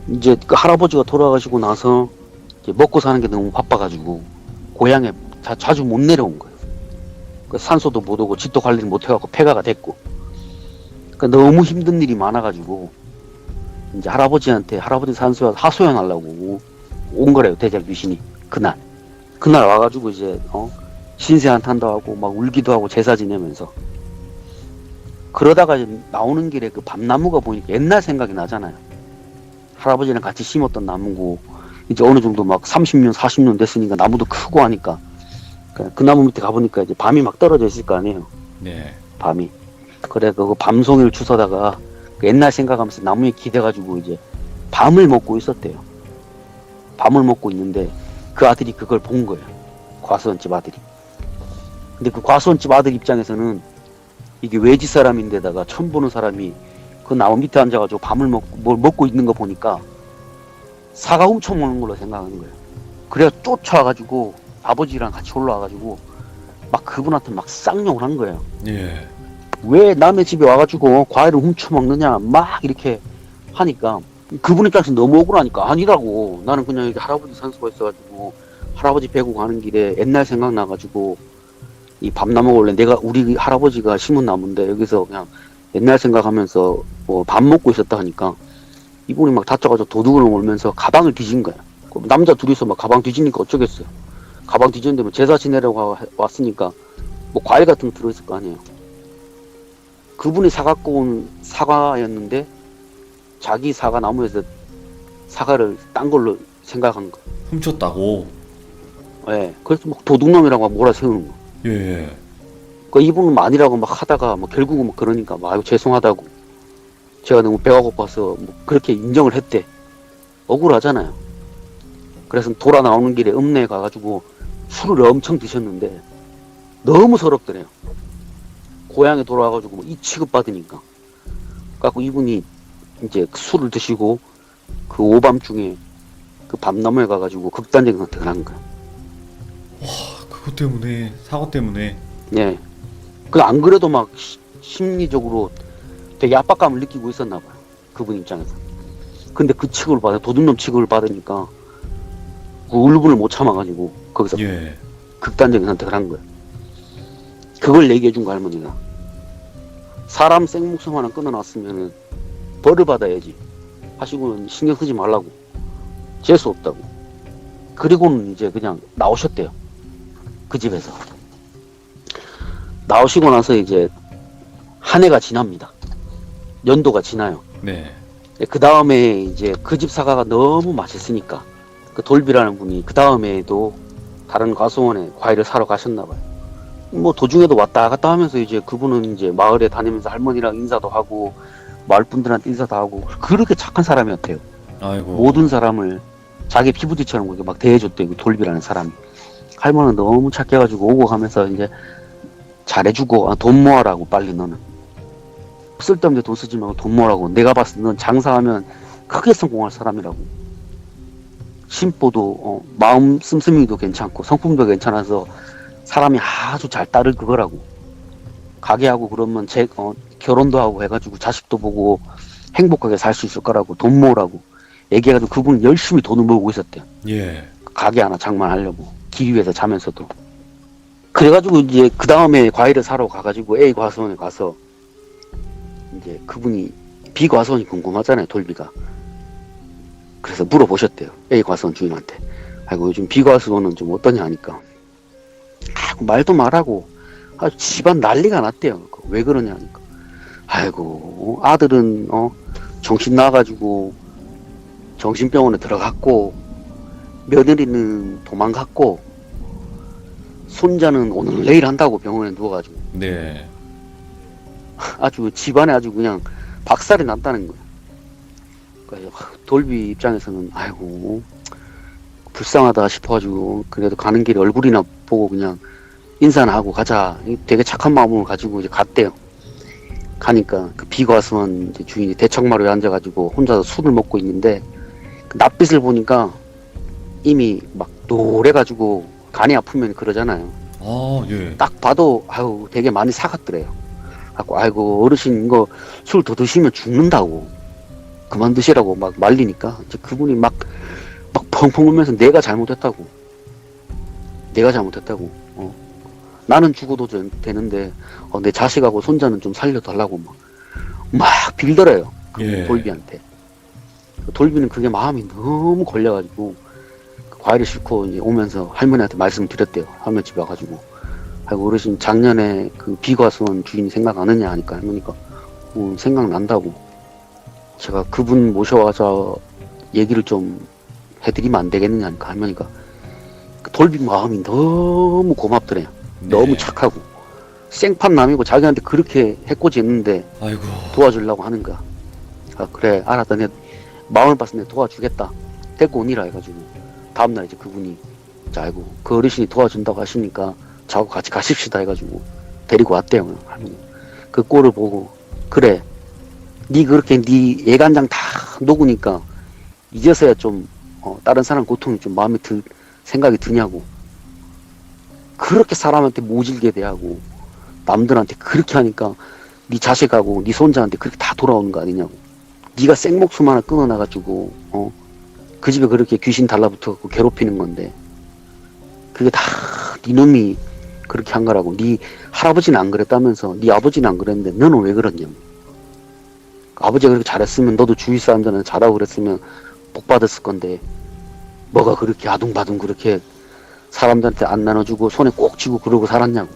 이제 그 할아버지가 돌아가시고 나서 이제 먹고 사는 게 너무 바빠가지고 고향에 자주 못 내려온 거예요. 그 산소도 못 오고 집도 관리를 못 해갖고 폐가가 됐고, 그러니까 너무 힘든 일이 많아가지고 이제 할아버지 산소에 하소연하려고 온 거래요. 대장 귀신이 그날 와가지고 이제 신세 한탄도 하고 막 울기도 하고 제사 지내면서 그러다가 이제 나오는 길에 그 밤나무가 보니까 옛날 생각이 나잖아요. 할아버지랑 같이 심었던 나무고 이제 어느 정도 막 30년 40년 됐으니까 나무도 크고 하니까 그 나무 밑에 가보니까 이제 밤이 막 떨어져 있을 거 아니에요. 네. 밤이. 그래 그 밤송이를 주워다가 그 옛날 생각하면서 나무에 기대가지고 이제 밤을 먹고 있었대요. 밤을 먹고 있는데 그 아들이 그걸 본 거예요. 과수원집 아들이. 근데 그 과수원집 아들 입장에서는 이게 외지 사람인데다가 처음 보는 사람이 그 나무 밑에 앉아가지고 밤을 뭘 먹고 있는 거 보니까 사과 훔쳐 먹는 걸로 생각하는 거예요. 그래야 쫓아와가지고 아버지랑 같이 올라와가지고 막 그분한테 막 쌍욕을 한 거예요. 예. 왜 남의 집에 와가지고 과일을 훔쳐 먹느냐 막 이렇게 하니까 그분 입장에서 너무 억울하니까 아니라고. 나는 그냥 여기 할아버지 산소가 있어가지고 할아버지 배고 가는 길에 옛날 생각나가지고 이 밤나무가 원래 우리 할아버지가 심은 나무인데 여기서 그냥 옛날 생각하면서 뭐 밥 먹고 있었다 하니까 이분이 막 다쳐가지고 도둑을 몰면서 가방을 뒤진 거야. 남자 둘이서 막 가방 뒤지니까 어쩌겠어요. 가방 뒤졌는데 뭐 제사 지내려고 왔으니까 뭐 과일 같은 거 들어있을 거 아니에요. 그분이 사갖고 온 사과였는데 자기 사과 나무에서 사과를 딴 걸로 생각한 거. 훔쳤다고. 예. 그래서 막 도둑놈이라고 몰아세우는 거. 예. 그 이분은 아니라고 막 하다가 뭐 결국은 막 그러니까 막 아유 죄송하다고. 제가 너무 배가 고파서 뭐 그렇게 인정을 했대. 억울하잖아요. 그래서 돌아 나오는 길에 읍내에 가가지고 술을 엄청 드셨는데 너무 서럽더래요. 고향에 돌아와가지고 뭐 이 취급받으니까. 그래갖고 이분이 이제 술을 드시고 그 오밤중에 그 밤나무에 가가지고 극단적인 선택을 한 거야. 그것 때문에, 사고 때문에. 예. 그 안 그래도 막 심리적으로 되게 압박감을 느끼고 있었나 봐요. 그분 입장에서. 근데 그 취급을 도둑놈 취급을 받으니까 그 울분을 못 참아가지고 거기서 예. 극단적인 선택을 한 거예요. 그걸 얘기해 준 거 할머니가. 사람 생목숨 하나 끊어놨으면은 벌을 받아야지 하시고는 신경 쓰지 말라고, 재수 없다고. 그리고는 이제 그냥 나오셨대요. 그 집에서 나오시고 나서 이제 한 해가 지납니다. 연도가 지나요. 네. 그 다음에 이제 그 집 사과가 너무 맛있으니까 그 돌비라는 분이 그 다음에도 다른 과수원에 과일을 사러 가셨나봐요. 뭐 도중에도 왔다 갔다 하면서 이제 그분은 이제 마을에 다니면서 할머니랑 인사도 하고 마을 분들한테 인사도 하고 그렇게 착한 사람이었대요. 아이고. 모든 사람을 자기 피부뒤처럼 그렇게 막 대해줬대요. 그 돌비라는 사람이. 할머니는 너무 착해가지고 오고 가면서 이제 잘해주고, 돈 모아라고, 빨리 너는 쓸데없는 데 돈 쓰지 말고 돈 모으라고. 내가 봤을 때 넌 장사하면 크게 성공할 사람이라고. 심보도 마음 씀씀이도 괜찮고 성품도 괜찮아서 사람이 아주 잘 따를 그거라고. 가게하고 그러면 결혼도 하고 해가지고 자식도 보고 행복하게 살 수 있을 거라고. 돈 모으라고 얘기해가지고 그분은 열심히 돈을 모으고 있었대요. 예. 가게 하나 장만하려고, 길 위에서 자면서도. 그래가지고 이제 그 다음에 과일을 사러 가가지고 A 과수원에 가서 이제 그분이 B 과수원이 궁금하잖아요, 돌비가. 그래서 물어보셨대요, A 과수원 주인한테. 아이고 요즘 B 과수원은 좀 어떠냐 하니까 아이고 말도 말하고 아주 집안 난리가 났대요. 왜 그러냐 하니까 아이고 아들은 정신 나가지고 정신병원에 들어갔고 며느리는 도망갔고 손자는 오늘 내일 한다고 병원에 누워가지고 네. 아주 집안에 아주 그냥 박살이 났다는 거예요. 그러니까 돌비 입장에서는 아이고 불쌍하다 싶어가지고 그래도 가는 길에 얼굴이나 보고 그냥 인사나 하고 가자. 되게 착한 마음을 가지고 이제 갔대요. 가니까 그 비과수원 주인이 대청마루에 앉아가지고 혼자서 술을 먹고 있는데 그 낯빛을 보니까 이미 막 노래가지고 간이 아프면 그러잖아요. 예. 딱 봐도 아유 되게 많이 사갔더래요. 아이고 어르신 이거 술 더 드시면 죽는다고 그만 드시라고 막 말리니까 이제 그분이 막 펑펑 울면서 내가 잘못했다고 나는 죽어도 되는데 내 자식하고 손자는 좀 살려달라고 막 빌더래요. 예. 돌비한테. 돌비는 그게 마음이 너무 걸려가지고 과일을 싣고 이제 오면서 할머니한테 말씀드렸대요. 할머니 집에 와가지고 아이고 어르신 작년에 그 비과수원 주인이 생각나느냐 하니까 할머니가 생각난다고. 제가 그분 모셔와서 얘기를 좀 해드리면 안 되겠느냐 하니까 할머니가 그 돌비 마음이 너무 고맙더래요. 네. 너무 착하고 생판남이고 자기한테 그렇게 해코지 했는데 아이고. 도와주려고 하는 거야. 그래 알았다. 내 마음을 봤을 때 도와주겠다. 데리고 오니라 해가지고 다음날 이제 그분이 아이고 그 어르신이 도와준다고 하시니까 저하고 같이 가십시다 해가지고 데리고 왔대요. 할머니. 그 꼴을 보고 그래 니 그렇게 니 예간장 다 녹으니까 이제서야 좀 다른 사람 고통이 좀 마음에 생각이 드냐고. 그렇게 사람한테 모질게 대하고 남들한테 그렇게 하니까 네 자식하고 네 손자한테 그렇게 다 돌아오는 거 아니냐고. 네가 생목숨 하나 끊어놔가지고 그 집에 그렇게 귀신 달라붙어갖고 괴롭히는 건데 그게 다 네 놈이 그렇게 한 거라고. 네 할아버지는 안 그랬다면서 네 아버지는 안 그랬는데 너는 왜 그랬냐고. 아버지가 그렇게 잘했으면 너도 주위 사람들은 잘하고 그랬으면 복 받았을 건데 뭐가 그렇게 아둥바둥 그렇게 사람들한테 안 나눠주고 손에 꼭 쥐고 그러고 살았냐고.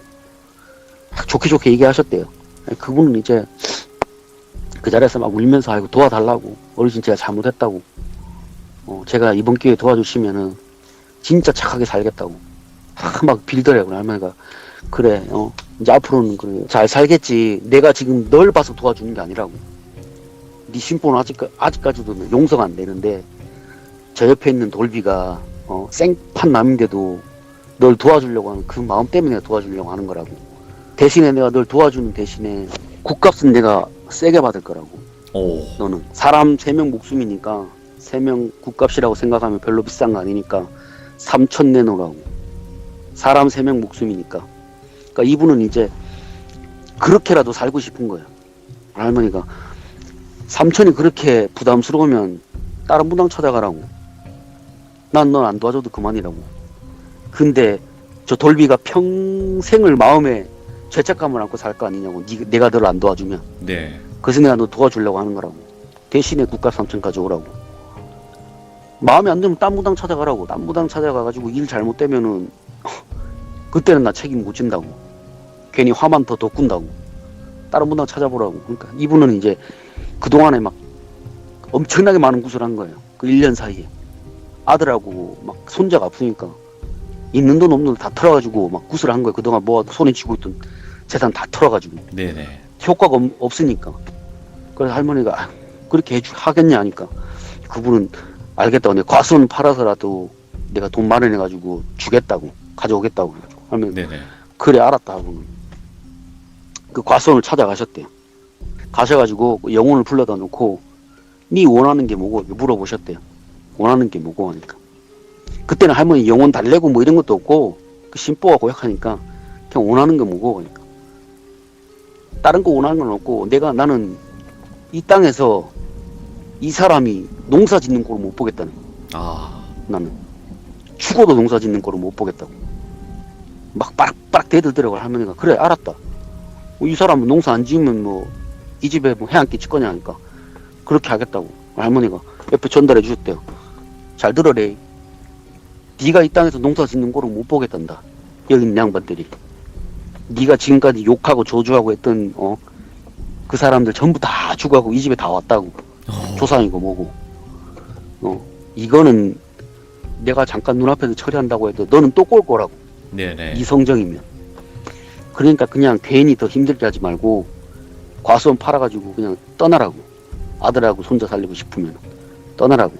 좋게 좋게 얘기하셨대요. 그분은 이제 그 자리에서 막 울면서 아이고 도와달라고 어르신 제가 잘못했다고 제가 이번 기회에 도와주시면은 진짜 착하게 살겠다고 막 빌더라고요. 할머니가 그래 이제 앞으로는 그래 잘 살겠지. 내가 지금 널 봐서 도와주는 게 아니라고. 네 심보는 아직까지도 용서가 안 되는데 저 옆에 있는 돌비가 생판 남인데도 널 도와주려고 하는 그 마음 때문에 내가 도와주려고 하는 거라고. 대신에 내가 널 도와주는 대신에 굿값은 내가 세게 받을 거라고. 오. 너는 사람 3명 목숨이니까 3명 굿값이라고 생각하면 별로 비싼 거 아니니까 3천 내놓으라고. 사람 3명 목숨이니까. 그러니까 이분은 이제 그렇게라도 살고 싶은 거예요. 할머니가 3천이 그렇게 부담스러우면 다른 분당 찾아가라고. 난 넌 안 도와줘도 그만이라고. 근데 저 돌비가 평생을 마음에 죄책감을 안고 살 거 아니냐고. 내가 너를 안 도와주면. 네. 그래서 내가 너 도와주려고 하는 거라고. 대신에 국값 3천 가져오라고. 마음에 안 들면 딴 무당 찾아가라고. 딴 무당 찾아가가지고 일 잘못되면은 그때는 나 책임 못 진다고. 괜히 화만 더 돋군다고. 다른 무당 찾아보라고. 그러니까 이분은 이제 그동안에 막 엄청나게 많은 구슬 한 거예요. 그 1년 사이에. 아들하고 막 손자가 아프니까 있는 돈 없는 돈 다 털어가지고 막 구슬 한 거예요. 그동안 뭐 손에 쥐고 있던 재산 다 털어가지고. 네네. 효과가 없으니까. 그래서 할머니가 그렇게 하겠냐 하니까 그분은 알겠다고. 내가 과수원 팔아서라도 내가 돈 마련해가지고 주겠다고. 가져오겠다고. 하면 네네. 그래 알았다 하고는 그 과수원을 찾아가셨대요. 가셔가지고 영혼을 불러다 놓고 네 원하는 게 뭐고 물어보셨대요. 원하는 게 뭐고 하니까 그때는 할머니 영혼 달래고 뭐 이런 것도 없고 그 신보가 고약하니까 그냥 원하는 게 뭐고 하니까 다른 거 원하는 건 없고 나는 이 땅에서 이 사람이 농사 짓는 꼴을 못 보겠다는 거야. 아. 나는 죽어도 농사 짓는 꼴을 못 보겠다고. 막 빠락빠락 대들더라고. 할머니가 그래 알았다. 이 사람은 농사 안 지으면 뭐 이 집에 뭐 해안기 칠 거냐 하니까 그렇게 하겠다고. 할머니가 옆에 전달해 주셨대요. 잘 들어래. 네가 이 땅에서 농사 짓는 꼴을 못 보겠단다. 여기 있는 양반들이. 네가 지금까지 욕하고 저주하고 했던 그 사람들 전부 다 죽어가고 이 집에 다 왔다고. 조상이고 뭐고. 이거는 내가 잠깐 눈앞에서 처리한다고 해도 너는 또 꼴 거라고. 네네. 이 성정이면. 그러니까 그냥 괜히 더 힘들게 하지 말고 과수원 팔아가지고 그냥 떠나라고. 아들하고 손자 살리고 싶으면 떠나라고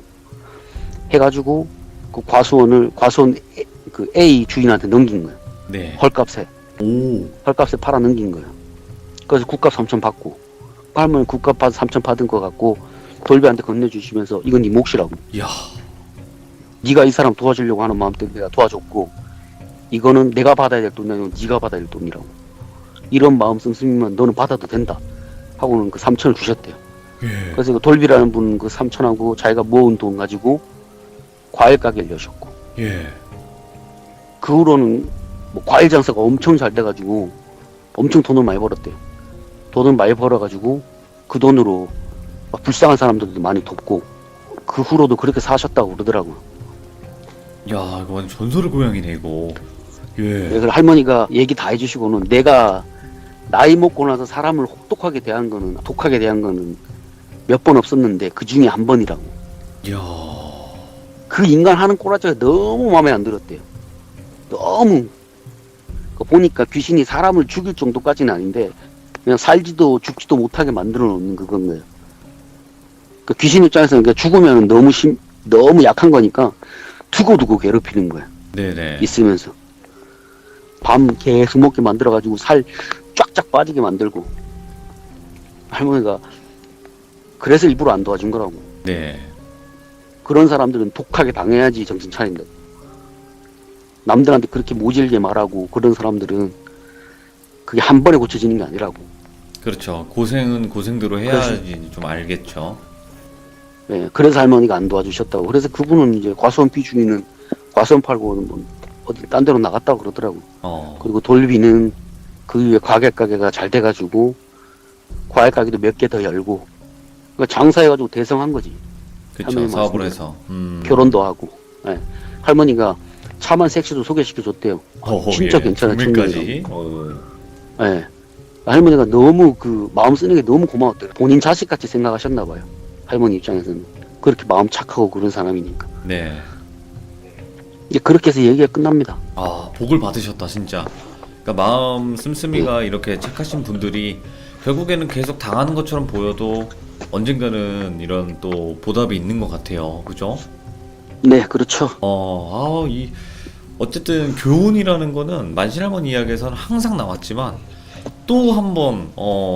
해가지고 그 과수원 그 A 주인한테 넘긴 거야. 네. 헐값에. 오. 헐값에 팔아 넘긴 거야. 그래서 국값 3천 받고 할머니 국값 3천 받은 거 갖고 돌비한테 건네주시면서 이건 네 몫이라고. 이야. 네가 이 사람 도와주려고 하는 마음 때문에 내가 도와줬고 이거는 내가 받아야 될 돈이 아니고 네가 받아야 될 돈이라고. 이런 마음 씀씀이면 너는 받아도 된다 하고는 그 3천을 주셨대요. 예. 그래서 그 돌비라는 분은 그 3천하고 자기가 모은 돈 가지고 과일 가게를 여셨고 예. 그 후로는 뭐 과일 장사가 엄청 잘 돼가지고 엄청 돈을 많이 벌었대요. 돈을 많이 벌어가지고 그 돈으로 막 불쌍한 사람들도 많이 돕고 그 후로도 그렇게 사셨다고 그러더라고요. 야, 이거 완전 전설의 고향이네 이거. 예. 그래서 할머니가 얘기 다 해주시고는 내가 나이 먹고 나서 사람을 혹독하게 대한 거는 몇 번 없었는데 그 중에 한 번이라고. 이야. 그 인간 하는 꼬라지가 너무 마음에 안 들었대요. 너무. 보니까 귀신이 사람을 죽일 정도까지는 아닌데 그냥 살지도 죽지도 못하게 만들어 놓는 그건 거예요. 그 귀신 입장에서는 그러니까 죽으면 너무 약한 거니까 두고두고 괴롭히는 거야. 네네. 있으면서 밤 계속 먹게 만들어가지고 살 쫙쫙 빠지게 만들고. 할머니가 그래서 일부러 안 도와준 거라고. 네. 그런 사람들은 독하게 당해야지 정신 차린다고. 남들한테 그렇게 모질게 말하고 그런 사람들은 그게 한 번에 고쳐지는 게 아니라고. 그렇죠. 고생은 고생대로 해야지 좀 알겠죠. 네, 그래서 할머니가 안 도와주셨다고. 그래서 그분은 이제 과수원 비중이는 과수원 팔고는 뭐 어디 딴 데로 나갔다고 그러더라고. 그리고 돌비는 그 위에 과일 가게가 잘 돼가지고 과일 가게도 몇 개 더 열고 그러니까 장사해가지고 대성한 거지. 그렇죠. 할머니 사업을 말씀대로. 해서. 결혼도 하고. 네. 할머니가 차만 섹시도 소개시켜줬대요. 진짜 예. 괜찮아. 정밀까지. 네. 할머니가 너무 그 마음 쓰는 게 너무 고마웠대요. 본인 자식같이 생각하셨나 봐요. 할머니 입장에서는 그렇게 마음 착하고 그런 사람이니까. 네. 이제 그렇게 해서 얘기가 끝납니다. 아, 복을 받으셨다 진짜. 그러니까 마음 씀씀이가 이렇게 착하신 분들이 결국에는 계속 당하는 것처럼 보여도 언젠가는 이런 또 보답이 있는 것 같아요. 그죠? 네, 그렇죠. 어쨌든 교훈이라는 거는 만신할머니 이야기에서는 항상 나왔지만 또 한 번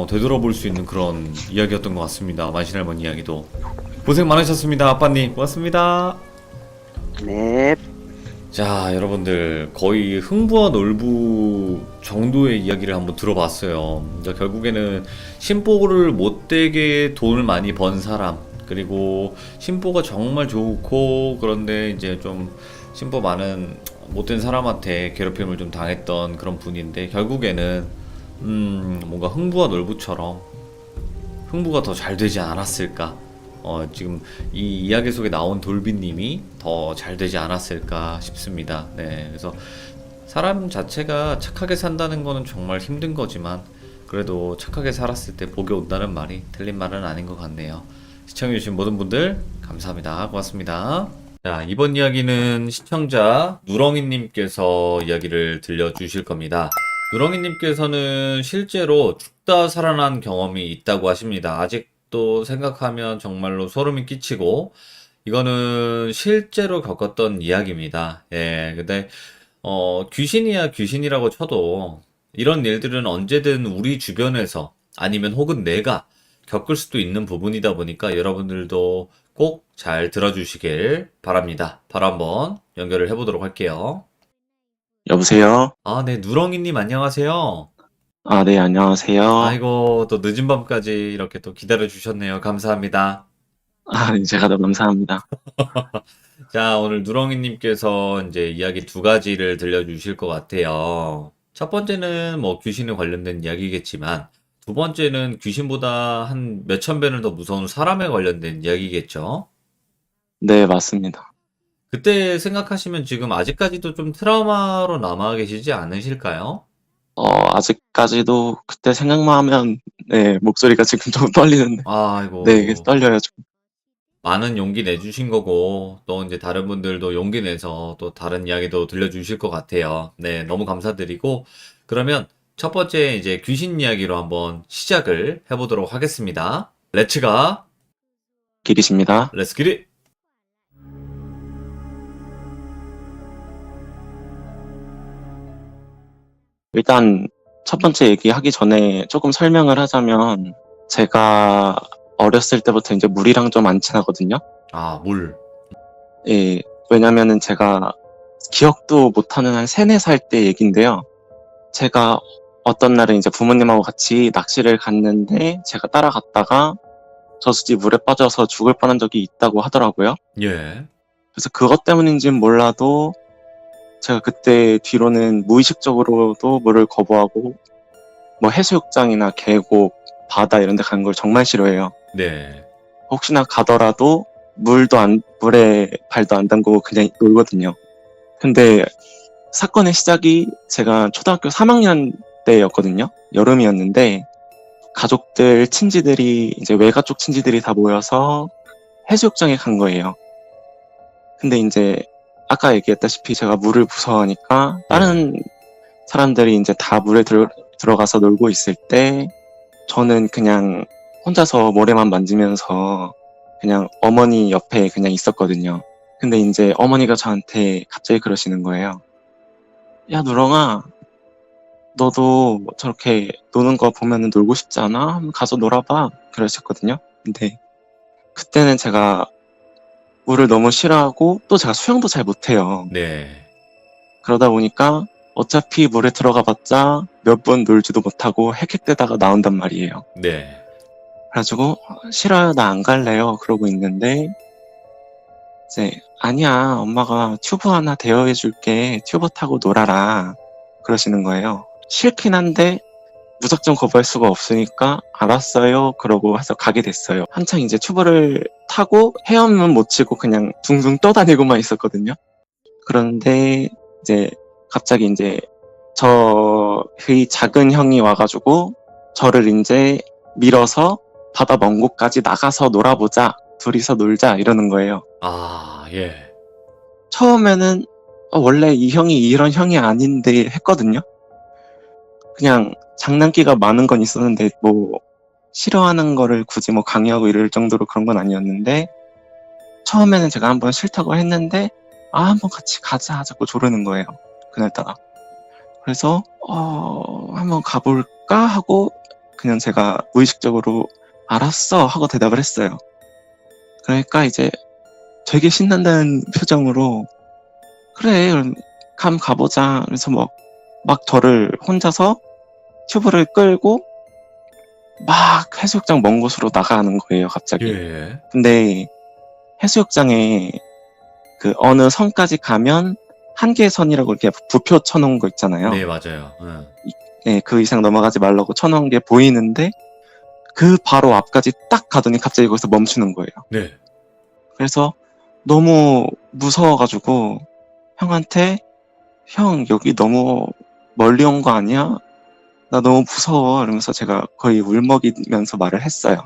되돌아볼 수 있는 그런 이야기였던 것 같습니다. 만신할머니 이야기도. 고생 많으셨습니다. 아빠님. 고맙습니다. 네. 자, 여러분들 거의 흥부와 놀부 정도의 이야기를 한번 들어봤어요. 이제 결국에는 심보를 못되게 돈을 많이 번 사람, 그리고 심보가 정말 좋고 그런데 이제 좀 심보 많은 못된 사람한테 괴롭힘을 좀 당했던 그런 분인데 결국에는 뭔가 흥부와 놀부처럼 흥부가 더 잘 되지 않았을까? 지금 이 이야기 속에 나온 돌비님이 더 잘 되지 않았을까 싶습니다. 네, 그래서 사람 자체가 착하게 산다는 거는 정말 힘든 거지만 그래도 착하게 살았을 때 복이 온다는 말이 틀린 말은 아닌 것 같네요. 시청해주신 모든 분들 감사합니다. 고맙습니다. 자, 이번 이야기는 시청자 누렁이님께서 이야기를 들려주실 겁니다. 누렁이님께서는 실제로 죽다 살아난 경험이 있다고 하십니다. 아직도 생각하면 정말로 소름이 끼치고, 이거는 실제로 겪었던 이야기입니다. 예, 근데, 귀신이야 귀신이라고 쳐도, 이런 일들은 언제든 우리 주변에서, 아니면 혹은 내가 겪을 수도 있는 부분이다 보니까 여러분들도 꼭 잘 들어주시길 바랍니다. 바로 한번 연결을 해보도록 할게요. 여보세요? 아, 네, 누렁이님 안녕하세요. 아, 네, 안녕하세요. 아이고, 또 늦은 밤까지 이렇게 또 기다려 주셨네요. 감사합니다. 아, 제가 더 감사합니다. 자, 오늘 누렁이님께서 이제 이야기 두 가지를 들려주실 것 같아요. 첫 번째는 뭐 귀신에 관련된 이야기겠지만, 두 번째는 귀신보다 한 몇천 배는 더 무서운 사람에 관련된 이야기겠죠. 네, 맞습니다. 그때 생각하시면 지금 아직까지도 좀 트라우마로 남아 계시지 않으실까요? 아직까지도 그때 생각만 하면, 네, 목소리가 지금 좀 떨리는데, 네, 이게 아이고. 떨려요, 좀. 많은 용기 내주신 거고, 또 이제 다른 분들도 용기 내서 또 다른 이야기도 들려주실 것 같아요. 네, 너무 감사드리고, 그러면 첫 번째 이제 귀신 이야기로 한번 시작을 해보도록 하겠습니다. 렛츠가, 길이십니다. 렛츠 기릿! 일단, 첫 번째 얘기하기 전에 조금 설명을 하자면, 제가 어렸을 때부터 이제 물이랑 좀 안 친하거든요. 아, 물. 예, 왜냐면은 제가 기억도 못하는 한 3, 4살 때 얘기인데요. 제가 어떤 날은 이제 부모님하고 같이 낚시를 갔는데 제가 따라갔다가 저수지 물에 빠져서 죽을 뻔한 적이 있다고 하더라고요. 예. 그래서 그것 때문인지는 몰라도 제가 그때 뒤로는 무의식적으로도 물을 거부하고 뭐 해수욕장이나 계곡, 바다 이런 데 가는 걸 정말 싫어해요. 네. 혹시나 가더라도 물에 발도 안 담그고 그냥 놀거든요. 근데 사건의 시작이 제가 초등학교 3학년 때였거든요. 여름이었는데 가족들, 친지들이 이제 외가 쪽 친지들이 다 모여서 해수욕장에 간 거예요. 근데 이제 아까 얘기했다시피 제가 물을 무서워하니까 다른 사람들이 이제 다 물에 들어가서 놀고 있을 때 저는 그냥 혼자서 모래만 만지면서 그냥 어머니 옆에 그냥 있었거든요. 근데 이제 어머니가 저한테 갑자기 그러시는 거예요. 야, 누렁아, 너도 저렇게 노는 거 보면은 놀고 싶지 않아? 한번 가서 놀아봐. 그러셨거든요. 근데 그때는 제가 물을 너무 싫어하고 또 제가 수영도 잘 못해요. 네. 그러다 보니까 어차피 물에 들어가 봤자 몇 번 놀지도 못하고 헥헥대다가 나온단 말이에요. 네. 그래가지고 싫어요, 나 안 갈래요. 그러고 있는데 이제 아니야, 엄마가 튜브 하나 대여해 줄게. 튜브 타고 놀아라. 그러시는 거예요. 싫긴 한데 무작정 거부할 수가 없으니까 알았어요. 그러고 해서 가게 됐어요. 한창 이제 튜브를 타고 헤엄은 못 치고 그냥 둥둥 떠다니고만 있었거든요. 그런데 이제 갑자기 이제 저의 작은 형이 와가지고 저를 이제 밀어서 바다 먼 곳까지 나가서 놀아보자. 둘이서 놀자. 이러는 거예요. 아, 예. 처음에는 원래 이 형이 이런 형이 아닌데 했거든요. 그냥 장난기가 많은 건 있었는데 뭐 싫어하는 거를 굳이 뭐 강요하고 이럴 정도로 그런 건 아니었는데 처음에는 제가 한번 싫다고 했는데 한번 같이 가자 자꾸 조르는 거예요. 그날따라. 그래서 한번 가볼까 하고 그냥 제가 무의식적으로 알았어 하고 대답을 했어요. 그러니까 이제 되게 신난다는 표정으로 그래 그럼 가보자. 그래서 막 저를 혼자서 튜브를 끌고 막 해수욕장 먼 곳으로 나가는 거예요, 갑자기. 예. 근데 해수욕장에 그 어느 선까지 가면 한계선이라고 이렇게 부표 쳐놓은 거 있잖아요. 네, 맞아요. 예, 그 이상 넘어가지 말라고 쳐놓은 게 보이는데 그 바로 앞까지 딱 가더니 갑자기 거기서 멈추는 거예요. 네. 그래서 너무 무서워가지고 형한테 형 여기 너무 멀리 온 거 아니야? 나 너무 무서워 이러면서 제가 거의 울먹이면서 말을 했어요.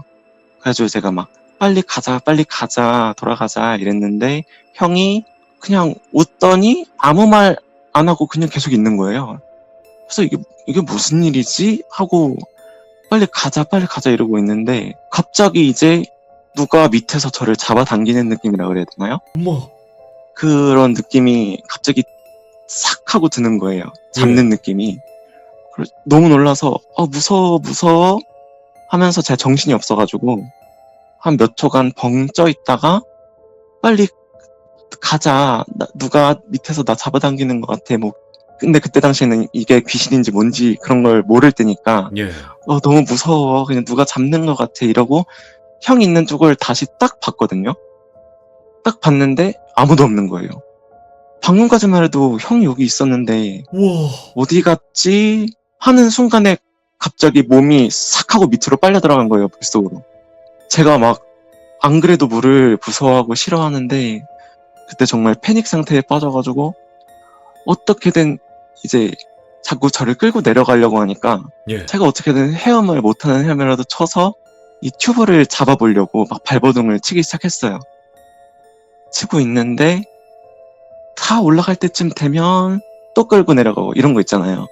그래가지고 제가 막 빨리 가자 돌아가자 이랬는데 형이 그냥 웃더니 아무 말 안 하고 그냥 계속 있는 거예요. 그래서 이게 무슨 일이지? 하고 빨리 가자 이러고 있는데 갑자기 이제 누가 밑에서 저를 잡아당기는 느낌이라 그래야 되나요? 어머. 그런 느낌이 갑자기 싹 하고 드는 거예요. 잡는 느낌이. 너무 놀라서 무서워 하면서 제 정신이 없어가지고 한 몇 초간 벙 쪄 있다가 빨리 가자. 누가 밑에서 나 잡아당기는 것 같아. 뭐 근데 그때 당시에는 이게 귀신인지 뭔지 그런 걸 모를 때니까 예. 너무 무서워. 그냥 누가 잡는 것 같아. 이러고 형 있는 쪽을 다시 딱 봤거든요. 딱 봤는데 아무도 없는 거예요. 방금까지만 해도 형이 여기 있었는데 우와. 어디 갔지? 하는 순간에 갑자기 몸이 싹 하고 밑으로 빨려 들어간 거예요. 물속으로. 제가 막 안 그래도 물을 무서워하고 싫어하는데 그때 정말 패닉 상태에 빠져가지고 어떻게든 이제 자꾸 저를 끌고 내려가려고 하니까 예. 제가 어떻게든 헤엄을 못하는 헤엄이라도 쳐서 이 튜브를 잡아보려고 막 발버둥을 치기 시작했어요. 치고 있는데 다 올라갈 때쯤 되면 또 끌고 내려가고 이런 거 있잖아요.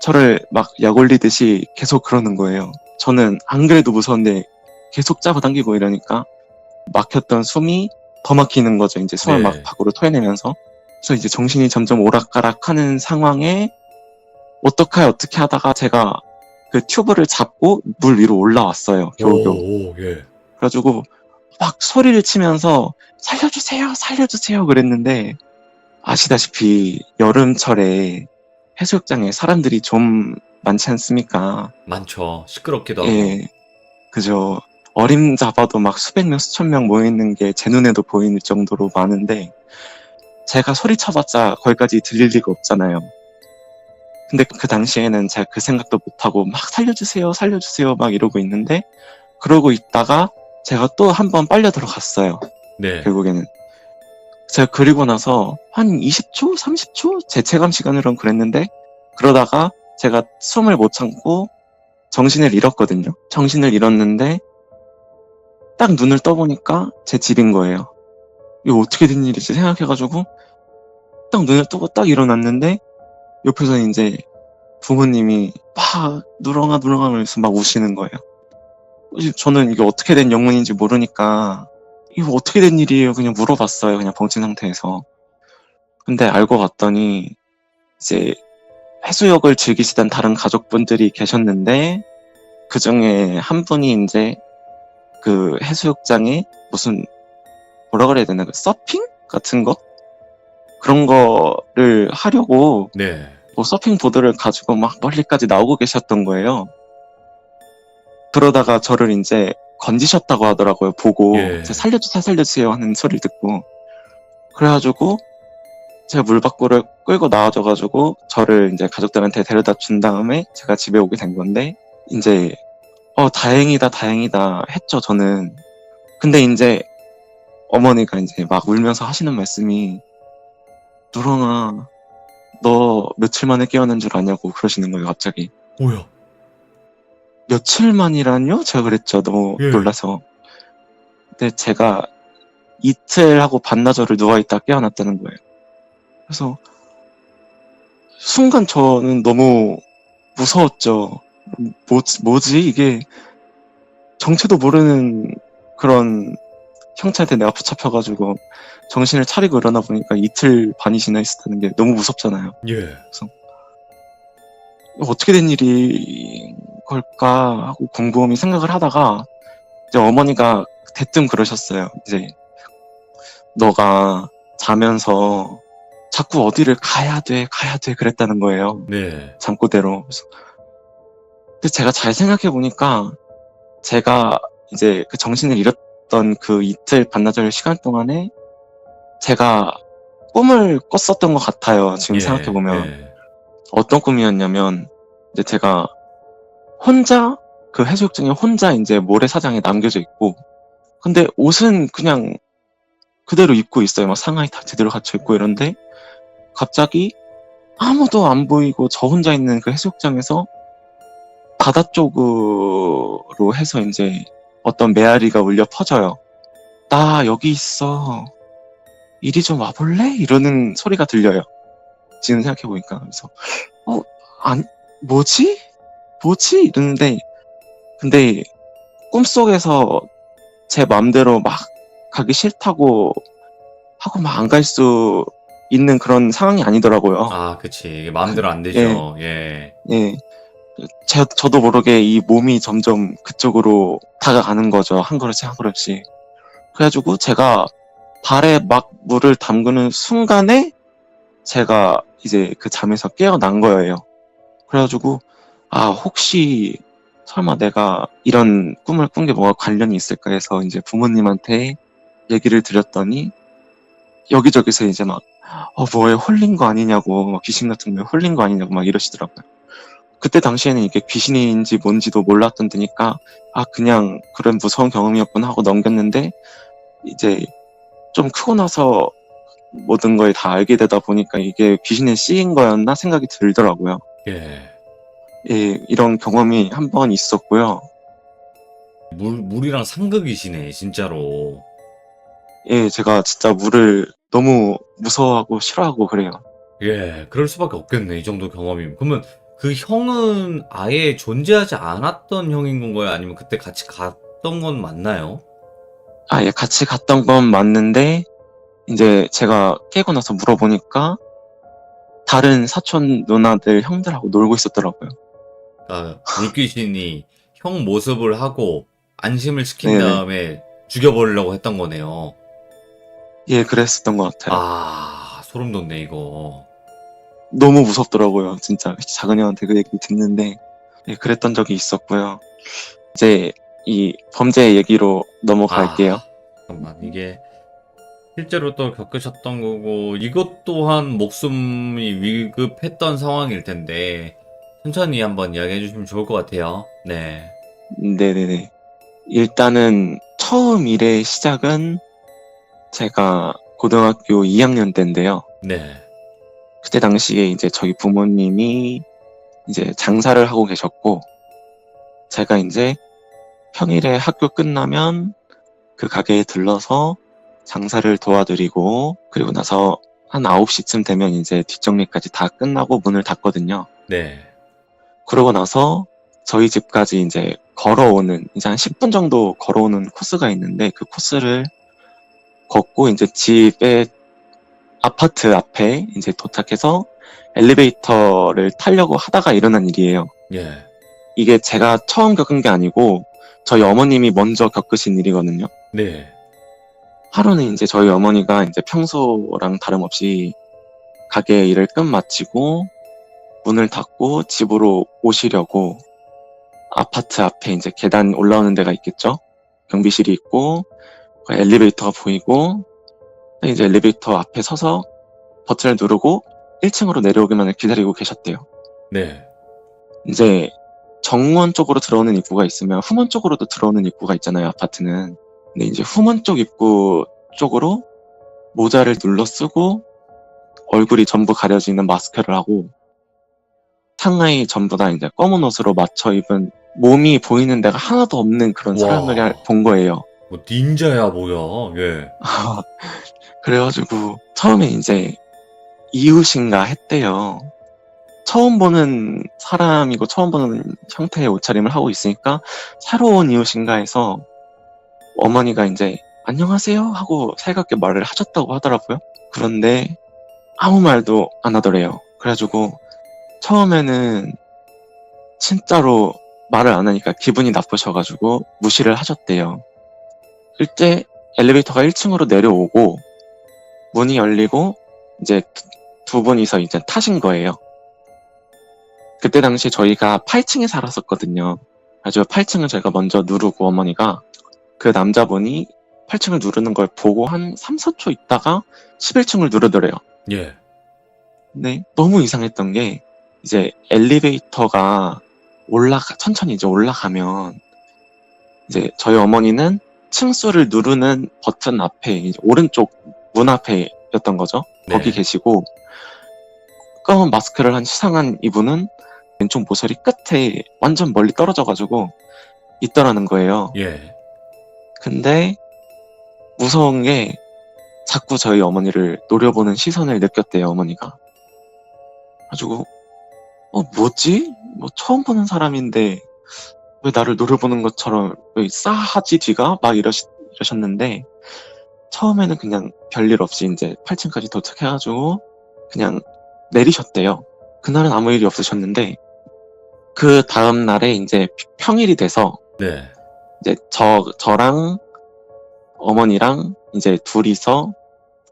저를 막 약 올리듯이 계속 그러는 거예요. 저는 안 그래도 무서운데 계속 잡아당기고 이러니까 막혔던 숨이 더 막히는 거죠. 이제 숨을 네. 막 밖으로 토해내면서. 그래서 이제 정신이 점점 오락가락하는 상황에 어떻게 하다가 제가 그 튜브를 잡고 물 위로 올라왔어요. 겨우겨우. 오, 예. 그래가지고 막 소리를 치면서 살려주세요 그랬는데 아시다시피 여름철에 해수욕장에 사람들이 좀 많지 않습니까? 많죠. 시끄럽기도 하고. 예, 그죠. 어림잡아도 막 수백 명, 수천 명 모여있는 게 제 눈에도 보이는 정도로 많은데 제가 소리쳐봤자 거기까지 들릴 리가 없잖아요. 근데 그 당시에는 제가 그 생각도 못하고 막 살려주세요 막 이러고 있는데 그러고 있다가 제가 또 한 번 빨려 들어갔어요. 네. 결국에는. 제가 그리고 나서 한 20초? 30초? 제 체감 시간으로는 그랬는데 그러다가 제가 숨을 못 참고 정신을 잃었거든요. 정신을 잃었는데 딱 눈을 떠보니까 제 집인 거예요. 이거 어떻게 된 일이지 생각해가지고 딱 눈을 뜨고 딱 일어났는데 옆에서 이제 부모님이 막 누렁아 하면서 막 우시는 거예요. 저는 이게 어떻게 된 영문인지 모르니까 이거 어떻게 된 일이에요? 그냥 물어봤어요. 그냥 벙친 상태에서. 근데 알고 봤더니 이제 해수욕을 즐기시던 다른 가족분들이 계셨는데 그 중에 한 분이 이제 그 해수욕장에 무슨 뭐라 그래야 되나 그 서핑 같은 거 그런 거를 하려고 네. 뭐 서핑 보드를 가지고 막 멀리까지 나오고 계셨던 거예요. 그러다가 저를 이제 건지셨다고 하더라고요. 보고 예. 이제 살려주세요 하는 소리를 듣고 그래가지고 제가 물 밖으로 끌고 나와줘가지고 저를 이제 가족들한테 데려다 준 다음에 제가 집에 오게 된 건데 이제 다행이다 했죠 저는. 근데 이제 어머니가 이제 막 울면서 하시는 말씀이 누렁아 너 며칠 만에 깨어난 줄 아냐고 그러시는 거예요 갑자기. 뭐야? 며칠 만이라뇨? 제가 그랬죠. 너무 예. 놀라서. 근데 제가 이틀 하고 반나절을 누워있다 깨어났다는 거예요. 그래서 순간 저는 너무 무서웠죠. 뭐지? 이게 정체도 모르는 그런 형체한테 내가 붙잡혀가지고 정신을 차리고 일어나 보니까 이틀 반이 지나 있었다는 게 너무 무섭잖아요. 예. 어떻게 된 일인 걸까 하고 곰곰이 생각을 하다가 이제 어머니가 대뜸 그러셨어요. 이제 너가 자면서 자꾸 어디를 가야 돼 그랬다는 거예요. 네. 잠꼬대로. 그래서 근데 제가 잘 생각해 보니까 제가 이제 그 정신을 잃었던 그 이틀 반나절 시간 동안에 제가 꿈을 꿨었던 것 같아요. 지금 예. 생각해 보면. 예. 어떤 꿈이었냐면 이제 제가 혼자 그 해수욕장에 혼자 이제 모래사장에 남겨져 있고, 근데 옷은 그냥 그대로 입고 있어요. 막 상하이 다 제대로 갖춰 입고 이런데 갑자기 아무도 안 보이고 저 혼자 있는 그 해수욕장에서 바다 쪽으로 해서 이제 어떤 메아리가 울려 퍼져요. 나 여기 있어. 이리 좀 와볼래? 이러는 소리가 들려요. 지금 생각해보니까. 그래서, 뭐지? 뭐지? 이러는데, 근데 꿈속에서 제 마음대로 막 가기 싫다고 하고 막 안 갈 수 있는 그런 상황이 아니더라고요. 아, 그치. 이게 마음대로 안 되죠. 예. 예. 저도 모르게 이 몸이 점점 그쪽으로 다가가는 거죠. 한 걸음씩 한 걸음씩. 그래가지고 제가 발에 막 물을 담그는 순간에 제가 이제 그 잠에서 깨어난 거예요. 그래가지고 혹시 설마 내가 이런 꿈을 꾼 게 뭐가 관련이 있을까 해서 이제 부모님한테 얘기를 드렸더니 여기저기서 이제 막 뭐에 홀린 거 아니냐고, 막 귀신 같은 거에 홀린 거 아니냐고 막 이러시더라고요. 그때 당시에는 이게 귀신인지 뭔지도 몰랐던 데니까 그냥 그런 무서운 경험이었구나 하고 넘겼는데, 이제 좀 크고 나서 모든 걸 다 알게 되다 보니까 이게 귀신에 씌인 거였나 생각이 들더라고요. 예. 예, 이런 경험이 한 번 있었고요. 물이랑 상극이시네, 진짜로. 예, 제가 진짜 물을 너무 무서워하고 싫어하고 그래요. 예, 그럴 수밖에 없겠네, 이 정도 경험이면. 그러면 그 형은 아예 존재하지 않았던 형인 건가요? 아니면 그때 같이 갔던 건 맞나요? 예, 같이 갔던 건 맞는데, 이제 제가 깨고 나서 물어보니까 다른 사촌 누나들 형들하고 놀고 있었더라고요. 그러니까 물귀신이 형 모습을 하고 안심을 시킨 네네. 다음에 죽여버리려고 했던 거네요. 예, 그랬었던 것 같아요. 소름 돋네, 이거. 너무 무섭더라고요. 진짜 작은 형한테 그 얘기 듣는데. 예, 그랬던 적이 있었고요. 이제 이 범죄 얘기로 넘어갈게요. 잠깐만, 이게 실제로 또 겪으셨던 거고, 이것 또한 목숨이 위급했던 상황일 텐데, 천천히 한번 이야기해 주시면 좋을 것 같아요. 네. 네네네. 일단은 처음 일의 시작은 제가 고등학교 2학년 때인데요. 네. 그때 당시에 이제 저희 부모님이 이제 장사를 하고 계셨고, 제가 이제 평일에 학교 끝나면 그 가게에 들러서 장사를 도와드리고, 그리고 나서 한 9시쯤 되면 이제 뒷정리까지 다 끝나고 문을 닫거든요. 네. 그러고 나서 저희 집까지 이제 걸어오는, 이제 한 10분 정도 걸어오는 코스가 있는데, 그 코스를 걷고 이제 집에 아파트 앞에 이제 도착해서 엘리베이터를 타려고 하다가 일어난 일이에요. 예. 이게 제가 처음 겪은 게 아니고 저희 어머님이 먼저 겪으신 일이거든요. 네. 하루는 이제 저희 어머니가 이제 평소랑 다름없이 가게 일을 끝 마치고 문을 닫고 집으로 오시려고 아파트 앞에 이제 계단 올라오는 데가 있겠죠. 경비실이 있고 엘리베이터가 보이고 이제 엘리베이터 앞에 서서 버튼을 누르고 1층으로 내려오기만을 기다리고 계셨대요. 네. 이제 정문 쪽으로 들어오는 입구가 있으면 후문 쪽으로도 들어오는 입구가 있잖아요, 아파트는. 근데 이제 후문 쪽 입구 쪽으로 모자를 눌러 쓰고 얼굴이 전부 가려지는 마스크를 하고 상하이 전부 다 이제 검은 옷으로 맞춰 입은 몸이 보이는 데가 하나도 없는 그런 와. 사람을 본 거예요. 뭐 닌자야 뭐야. 예. 그래가지고 처음에 이제 이웃인가 했대요. 처음 보는 사람이고 처음 보는 형태의 옷차림을 하고 있으니까 새로운 이웃인가 해서 어머니가 이제 안녕하세요 하고 살갑게 말을 하셨다고 하더라고요. 그런데 아무 말도 안 하더래요. 그래가지고 처음에는 진짜로 말을 안 하니까 기분이 나쁘셔가지고 무시를 하셨대요. 그때 엘리베이터가 1층으로 내려오고 문이 열리고 이제 두 분이서 이제 타신 거예요. 그때 당시 저희가 8층에 살았었거든요. 그래서 8층을 저희가 먼저 누르고 어머니가 그 남자분이 8층을 누르는 걸 보고 한 3, 4초 있다가 11층을 누르더래요. 예. 근데 너무 이상했던 게 이제 엘리베이터가 천천히 이제 올라가면, 이제 저희 어머니는 층수를 누르는 버튼 앞에, 이제 오른쪽 문 앞에였던 거죠. 네. 거기 계시고, 검은 마스크를 한 수상한 이분은 왼쪽 모서리 끝에 완전 멀리 떨어져가지고 있더라는 거예요. 예. 근데 무서운 게 자꾸 저희 어머니를 노려보는 시선을 느꼈대요, 어머니가. 가지고 뭐지? 뭐 처음 보는 사람인데 왜 나를 노려보는 것처럼 왜 싸하지 뒤가? 막 이러셨는데, 처음에는 그냥 별일 없이 이제 8층까지 도착해가지고 그냥 내리셨대요. 그날은 아무 일이 없으셨는데, 그 다음 날에 이제 평일이 돼서 네. 이제 저랑 어머니랑 이제 둘이서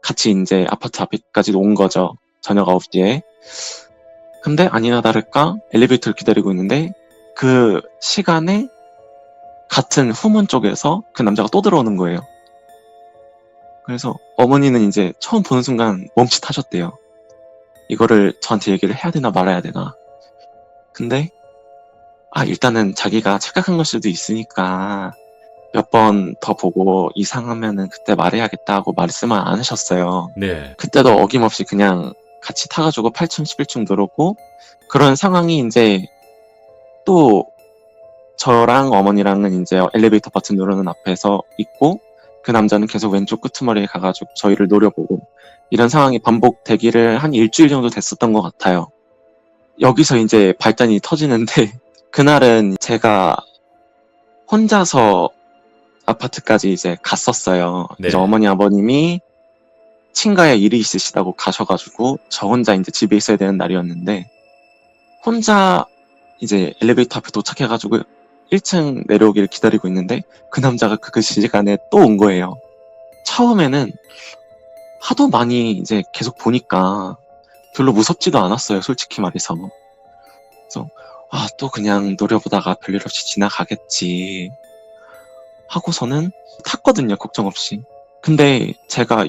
같이 이제 아파트 앞에까지 온 거죠. 저녁 9시에. 근데 아니나 다를까 엘리베이터를 기다리고 있는데, 그 시간에 같은 후문 쪽에서 그 남자가 또 들어오는 거예요. 그래서 어머니는 이제 처음 보는 순간 멈칫하셨대요. 이거를 저한테 얘기를 해야 되나 말아야 되나. 근데 일단은 자기가 착각한 걸 수도 있으니까 몇 번 더 보고 이상하면은 그때 말해야겠다고 말씀을 안 하셨어요. 네. 그때도 어김없이 그냥 같이 타가지고 8층, 11층 누르고, 그런 상황이 이제 또 저랑 어머니랑은 이제 엘리베이터 버튼 누르는 앞에서 있고, 그 남자는 계속 왼쪽 끄트머리에 가가지고 저희를 노려보고, 이런 상황이 반복되기를 한 일주일 정도 됐었던 것 같아요. 여기서 이제 발단이 터지는데, 그날은 제가 혼자서 아파트까지 이제 갔었어요. 네. 이제 어머니 아버님이 친가에 일이 있으시다고 가셔가지고 저 혼자 이제 집에 있어야 되는 날이었는데, 혼자 이제 엘리베이터 앞에 도착해가지고 1층 내려오기를 기다리고 있는데, 그 남자가 그 시간에 또 온 거예요. 처음에는 하도 많이 이제 계속 보니까 별로 무섭지도 않았어요, 솔직히 말해서. 그래서 또 그냥 노려보다가 별일 없이 지나가겠지 하고서는 탔거든요, 걱정 없이. 근데 제가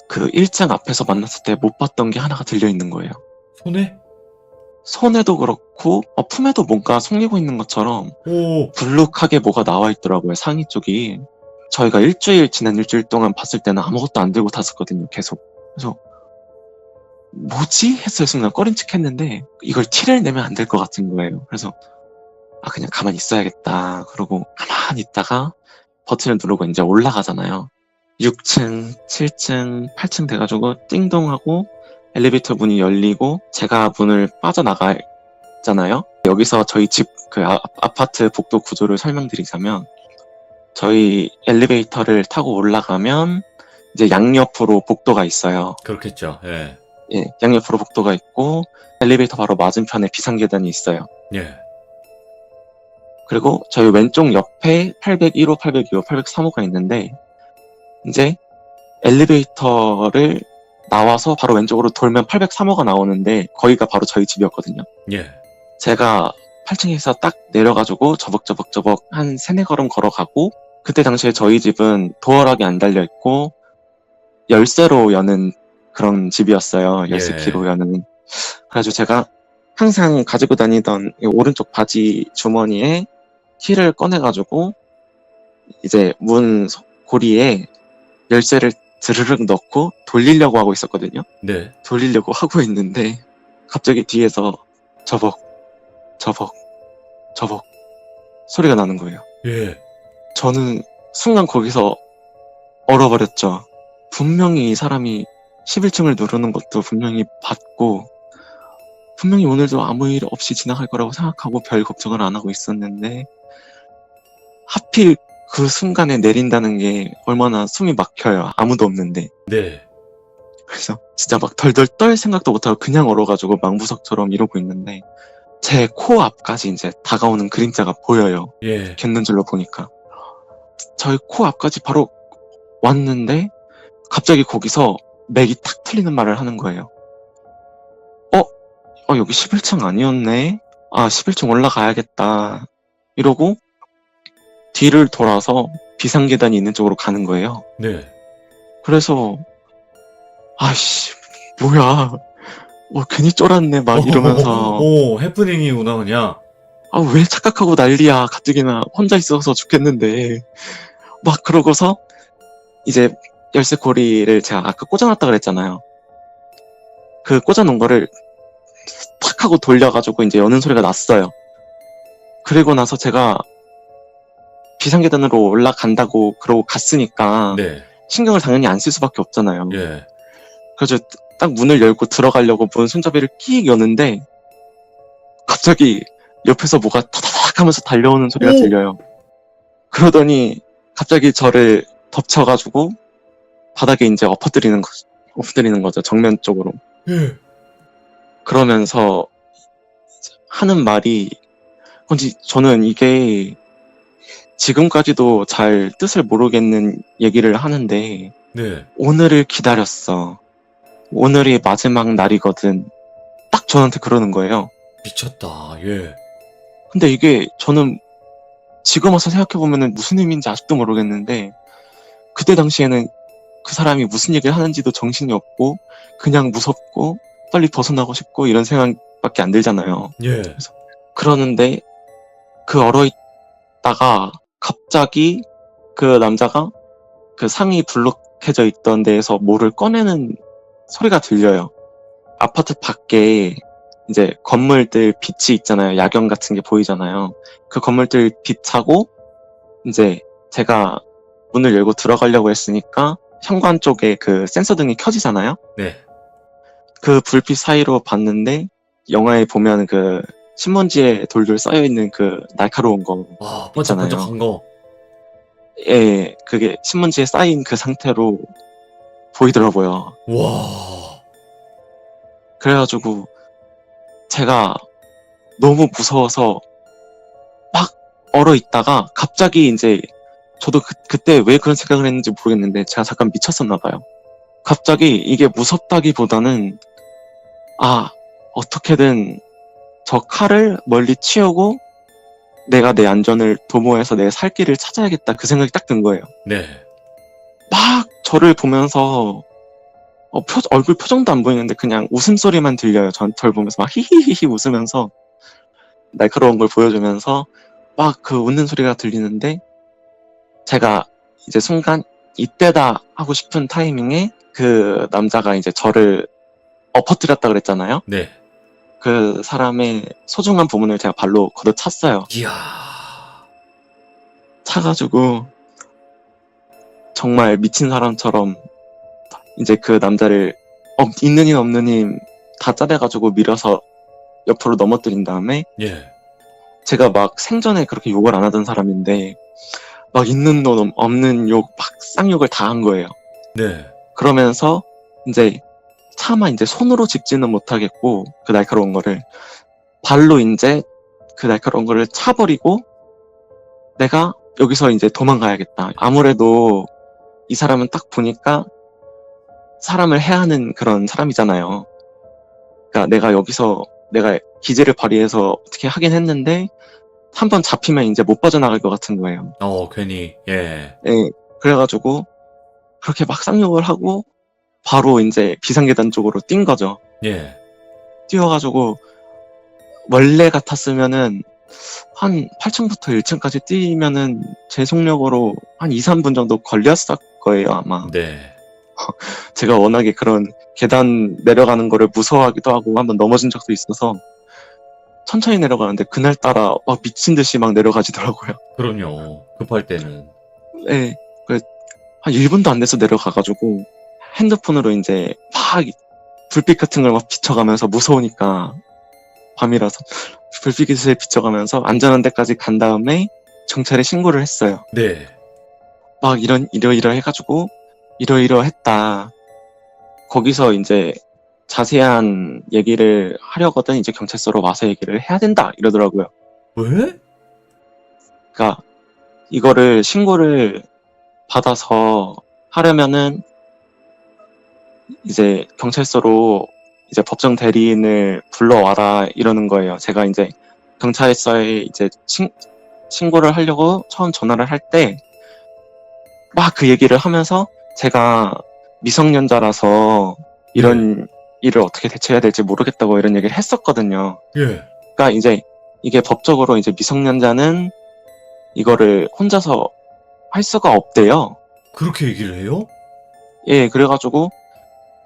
그 1층 앞에서 만났을 때 못 봤던 게 하나가 들려있는 거예요. 손에도 그렇고 품에도 뭔가 숨기고 있는 것처럼 오. 불룩하게 뭐가 나와 있더라고요, 상의 쪽이. 저희가 지난 일주일 동안 봤을 때는 아무것도 안 들고 탔었거든요, 계속. 그래서 뭐지? 했어요, 순간 꺼림칙 했는데, 이걸 티를 내면 안 될 것 같은 거예요. 그래서 그냥 가만히 있어야겠다 그러고 가만히 있다가 버튼을 누르고 이제 올라가잖아요. 6층, 7층, 8층 돼가지고 띵동하고 엘리베이터 문이 열리고 제가 문을 빠져나가잖아요. 여기서 저희 집 그 아파트 복도 구조를 설명드리자면, 저희 엘리베이터를 타고 올라가면 이제 양옆으로 복도가 있어요. 그렇겠죠. 예. 예, 양옆으로 복도가 있고 엘리베이터 바로 맞은편에 비상계단이 있어요. 예. 그리고 저희 왼쪽 옆에 801호, 802호, 803호가 있는데, 이제 엘리베이터를 나와서 바로 왼쪽으로 돌면 803호가 나오는데, 거기가 바로 저희 집이었거든요. 예. 제가 8층에서 딱 내려가지고 저벅저벅 한 3-4걸음 걸어가고, 그때 당시에 저희 집은 도어락이 안 달려있고 열쇠로 여는 그런 집이었어요. 열쇠 예. 키로 여는. 그래가지고 제가 항상 가지고 다니던 이 오른쪽 바지 주머니에 키를 꺼내가지고 이제 문 고리에 열쇠를 드르륵 넣고 돌리려고 하고 있었거든요. 네. 돌리려고 하고 있는데 갑자기 뒤에서 저벅 소리가 나는 거예요. 예. 저는 순간 거기서 얼어버렸죠. 분명히 이 사람이 11층을 누르는 것도 분명히 봤고, 분명히 오늘도 아무 일 없이 지나갈 거라고 생각하고 별 걱정을 안 하고 있었는데, 하필 그 순간에 내린다는 게 얼마나 숨이 막혀요. 아무도 없는데. 네. 그래서 진짜 막 덜덜 떨 생각도 못하고 그냥 얼어가지고 망부석처럼 이러고 있는데, 제 코 앞까지 이제 다가오는 그림자가 보여요. 예. 갯눈질로 보니까. 저희 코 앞까지 바로 왔는데, 갑자기 거기서 맥이 탁 틀리는 말을 하는 거예요. 여기 11층 아니었네? 11층 올라가야겠다. 이러고 뒤를 돌아서 비상계단이 있는 쪽으로 가는 거예요. 네. 그래서 뭐야, 괜히 쫄았네 막 이러면서 오, 해프닝이구나, 그냥. 왜 착각하고 난리야 가뜩이나 혼자 있어서 죽겠는데 막 그러고서 이제 열쇠 고리를 제가 아까 꽂아놨다 그랬잖아요. 그 꽂아놓은 거를 탁 하고 돌려가지고 이제 여는 소리가 났어요. 그리고 나서 제가 비상계단으로 올라간다고 그러고 갔으니까 네. 신경을 당연히 안 쓸 수밖에 없잖아요. 예. 그래서 딱 문을 열고 들어가려고 문 손잡이를 끼익 여는데 갑자기 옆에서 뭐가 타다닥 하면서 달려오는 소리가 오! 들려요. 그러더니 갑자기 저를 덮쳐가지고 바닥에 이제 엎어뜨리는 거죠. 정면 쪽으로. 예. 그러면서 하는 말이 근데 저는 이게 지금까지도 잘 뜻을 모르겠는 얘기를 하는데 네. 오늘을 기다렸어. 오늘이 마지막 날이거든. 딱 저한테 그러는 거예요. 미쳤다, 예. 근데 이게 저는 지금 와서 생각해보면 무슨 의미인지 아직도 모르겠는데 그때 당시에는 그 사람이 무슨 얘기를 하는지도 정신이 없고 그냥 무섭고 빨리 벗어나고 싶고 이런 생각밖에 안 들잖아요. 예. 그러는데 그 얼어있다가 갑자기 그 남자가 그 상이 불룩해져 있던 데에서 뭐를 꺼내는 소리가 들려요. 아파트 밖에 이제 건물들 빛이 있잖아요. 야경 같은 게 보이잖아요. 그 건물들 빛하고 이제 제가 문을 열고 들어가려고 했으니까 현관 쪽에 그 센서 등이 켜지잖아요. 네. 그 불빛 사이로 봤는데 영화에 보면 그 신문지에 돌돌 쌓여있는 그 날카로운 거 와, 있잖아요. 번쩍번쩍한 거. 예, 그게 신문지에 쌓인 그 상태로 보이더라고요. 와. 그래가지고 제가 너무 무서워서 막 얼어있다가 갑자기 이제 저도 그때 왜 그런 생각을 했는지 모르겠는데 제가 잠깐 미쳤었나 봐요. 갑자기 이게 무섭다기보다는 어떻게든 저 칼을 멀리 치우고 내가 내 안전을 도모해서 내 살 길을 찾아야겠다 그 생각이 딱 든 거예요. 네. 막 저를 보면서 얼굴 표정도 안 보이는데 그냥 웃음소리만 들려요. 저를 보면서 막 히히히히 웃으면서 날카로운 걸 보여주면서 막 그 웃는 소리가 들리는데 제가 이제 순간 이때다 하고 싶은 타이밍에 그 남자가 이제 저를 엎어뜨렸다 그랬잖아요. 네. 그 사람의 소중한 부분을 제가 발로 걷어찼어요. 이야. 차가지고 정말 미친 사람처럼 이제 그 남자를 있는 힘 없는 힘 다 짜내가지고 밀어서 옆으로 넘어뜨린 다음에 예. 제가 막 생전에 그렇게 욕을 안 하던 사람인데 막 있는 놈 없는 욕 막 쌍욕을 다 한 거예요. 네. 그러면서 이제 차마 이제 손으로 집지는 못하겠고 그 날카로운 거를 발로 이제 그 날카로운 거를 차버리고 내가 여기서 이제 도망가야겠다. 아무래도 이 사람은 딱 보니까 사람을 해하는 그런 사람이잖아요. 그러니까 내가 여기서 내가 기재를 발휘해서 어떻게 하긴 했는데 한번 잡히면 이제 못 빠져나갈 것 같은 거예요. 괜히, 예. 예, 그래가지고 그렇게 막 쌍욕을 하고 바로 이제 비상계단 쪽으로 뛴 거죠. 예. 뛰어가지고 원래 같았으면은 한 8층부터 1층까지 뛰면은 제 속력으로 한 2, 3분 정도 걸렸을 거예요, 아마. 네. 제가 워낙에 그런 계단 내려가는 거를 무서워하기도 하고 한번 넘어진 적도 있어서 천천히 내려가는데 그날따라 막 미친 듯이 막 내려가지더라고요. 그럼요. 급할 때는. 네, 한 1분도 안 돼서 내려가가지고 핸드폰으로 이제 막 불빛 같은 걸 막 비춰가면서 무서우니까 밤이라서 불빛을 비춰가면서 안전한 데까지 간 다음에 경찰에 신고를 했어요. 네. 막 이러이러해가지고 이러이러했다. 거기서 이제 자세한 얘기를 하려거든 이제 경찰서로 와서 얘기를 해야 된다 이러더라고요. 왜? 그러니까 이거를 신고를 받아서 하려면은 이제 경찰서로 이제 법정 대리인을 불러와라 이러는 거예요. 제가 이제 경찰서에 이제 신고를 하려고 처음 전화를 할 때 막 그 얘기를 하면서 제가 미성년자라서 이런 일을 어떻게 대처해야 될지 모르겠다고 이런 얘기를 했었거든요. 예. 그러니까 이제 이게 법적으로 이제 미성년자는 이거를 혼자서 할 수가 없대요. 그렇게 얘기를 해요? 예, 그래가지고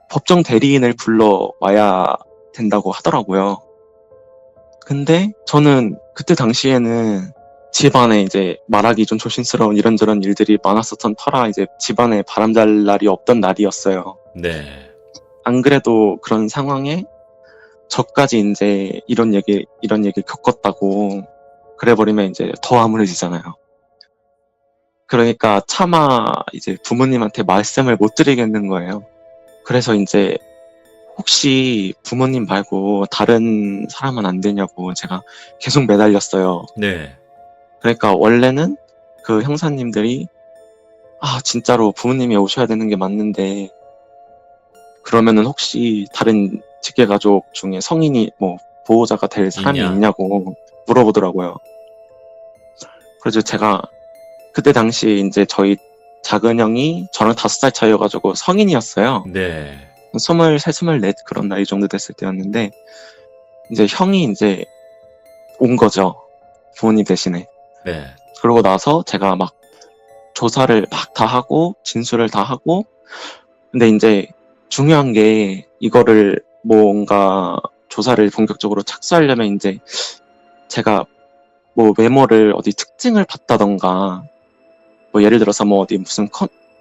법정 대리인을 불러와야 된다고 하더라고요. 근데 저는 그때 당시에는 집안에 이제 말하기 좀 조심스러운 이런저런 일들이 많았었던 터라 이제 집안에 바람잘 날이 없던 날이었어요. 네. 안 그래도 그런 상황에 저까지 이제 이런 얘기 겪었다고 그래버리면 이제 더 암울해지잖아요. 그러니까 차마 이제 부모님한테 말씀을 못 드리겠는 거예요. 그래서 이제 혹시 부모님 말고 다른 사람은 안 되냐고 제가 계속 매달렸어요. 네. 그러니까 원래는 그 형사님들이 진짜로 부모님이 오셔야 되는 게 맞는데 그러면은 혹시 다른 직계가족 중에 성인이 뭐 보호자가 될 사람이 있냐? 있냐고 물어보더라고요. 그래서 제가 그때 당시 이제 저희 작은 형이 저랑 5살 차이여가지고 성인이었어요. 네. 23, 24 그런 나이 정도 됐을 때였는데 이제 형이 이제 온 거죠. 부모님 대신에. 네. 그러고 나서 제가 막 조사를 막 다 하고 진술을 다 하고 근데 이제 중요한 게 이거를 뭔가 조사를 본격적으로 착수하려면 이제 제가 뭐 메모를 어디 특징을 봤다던가 뭐 예를 들어서 뭐 어디 무슨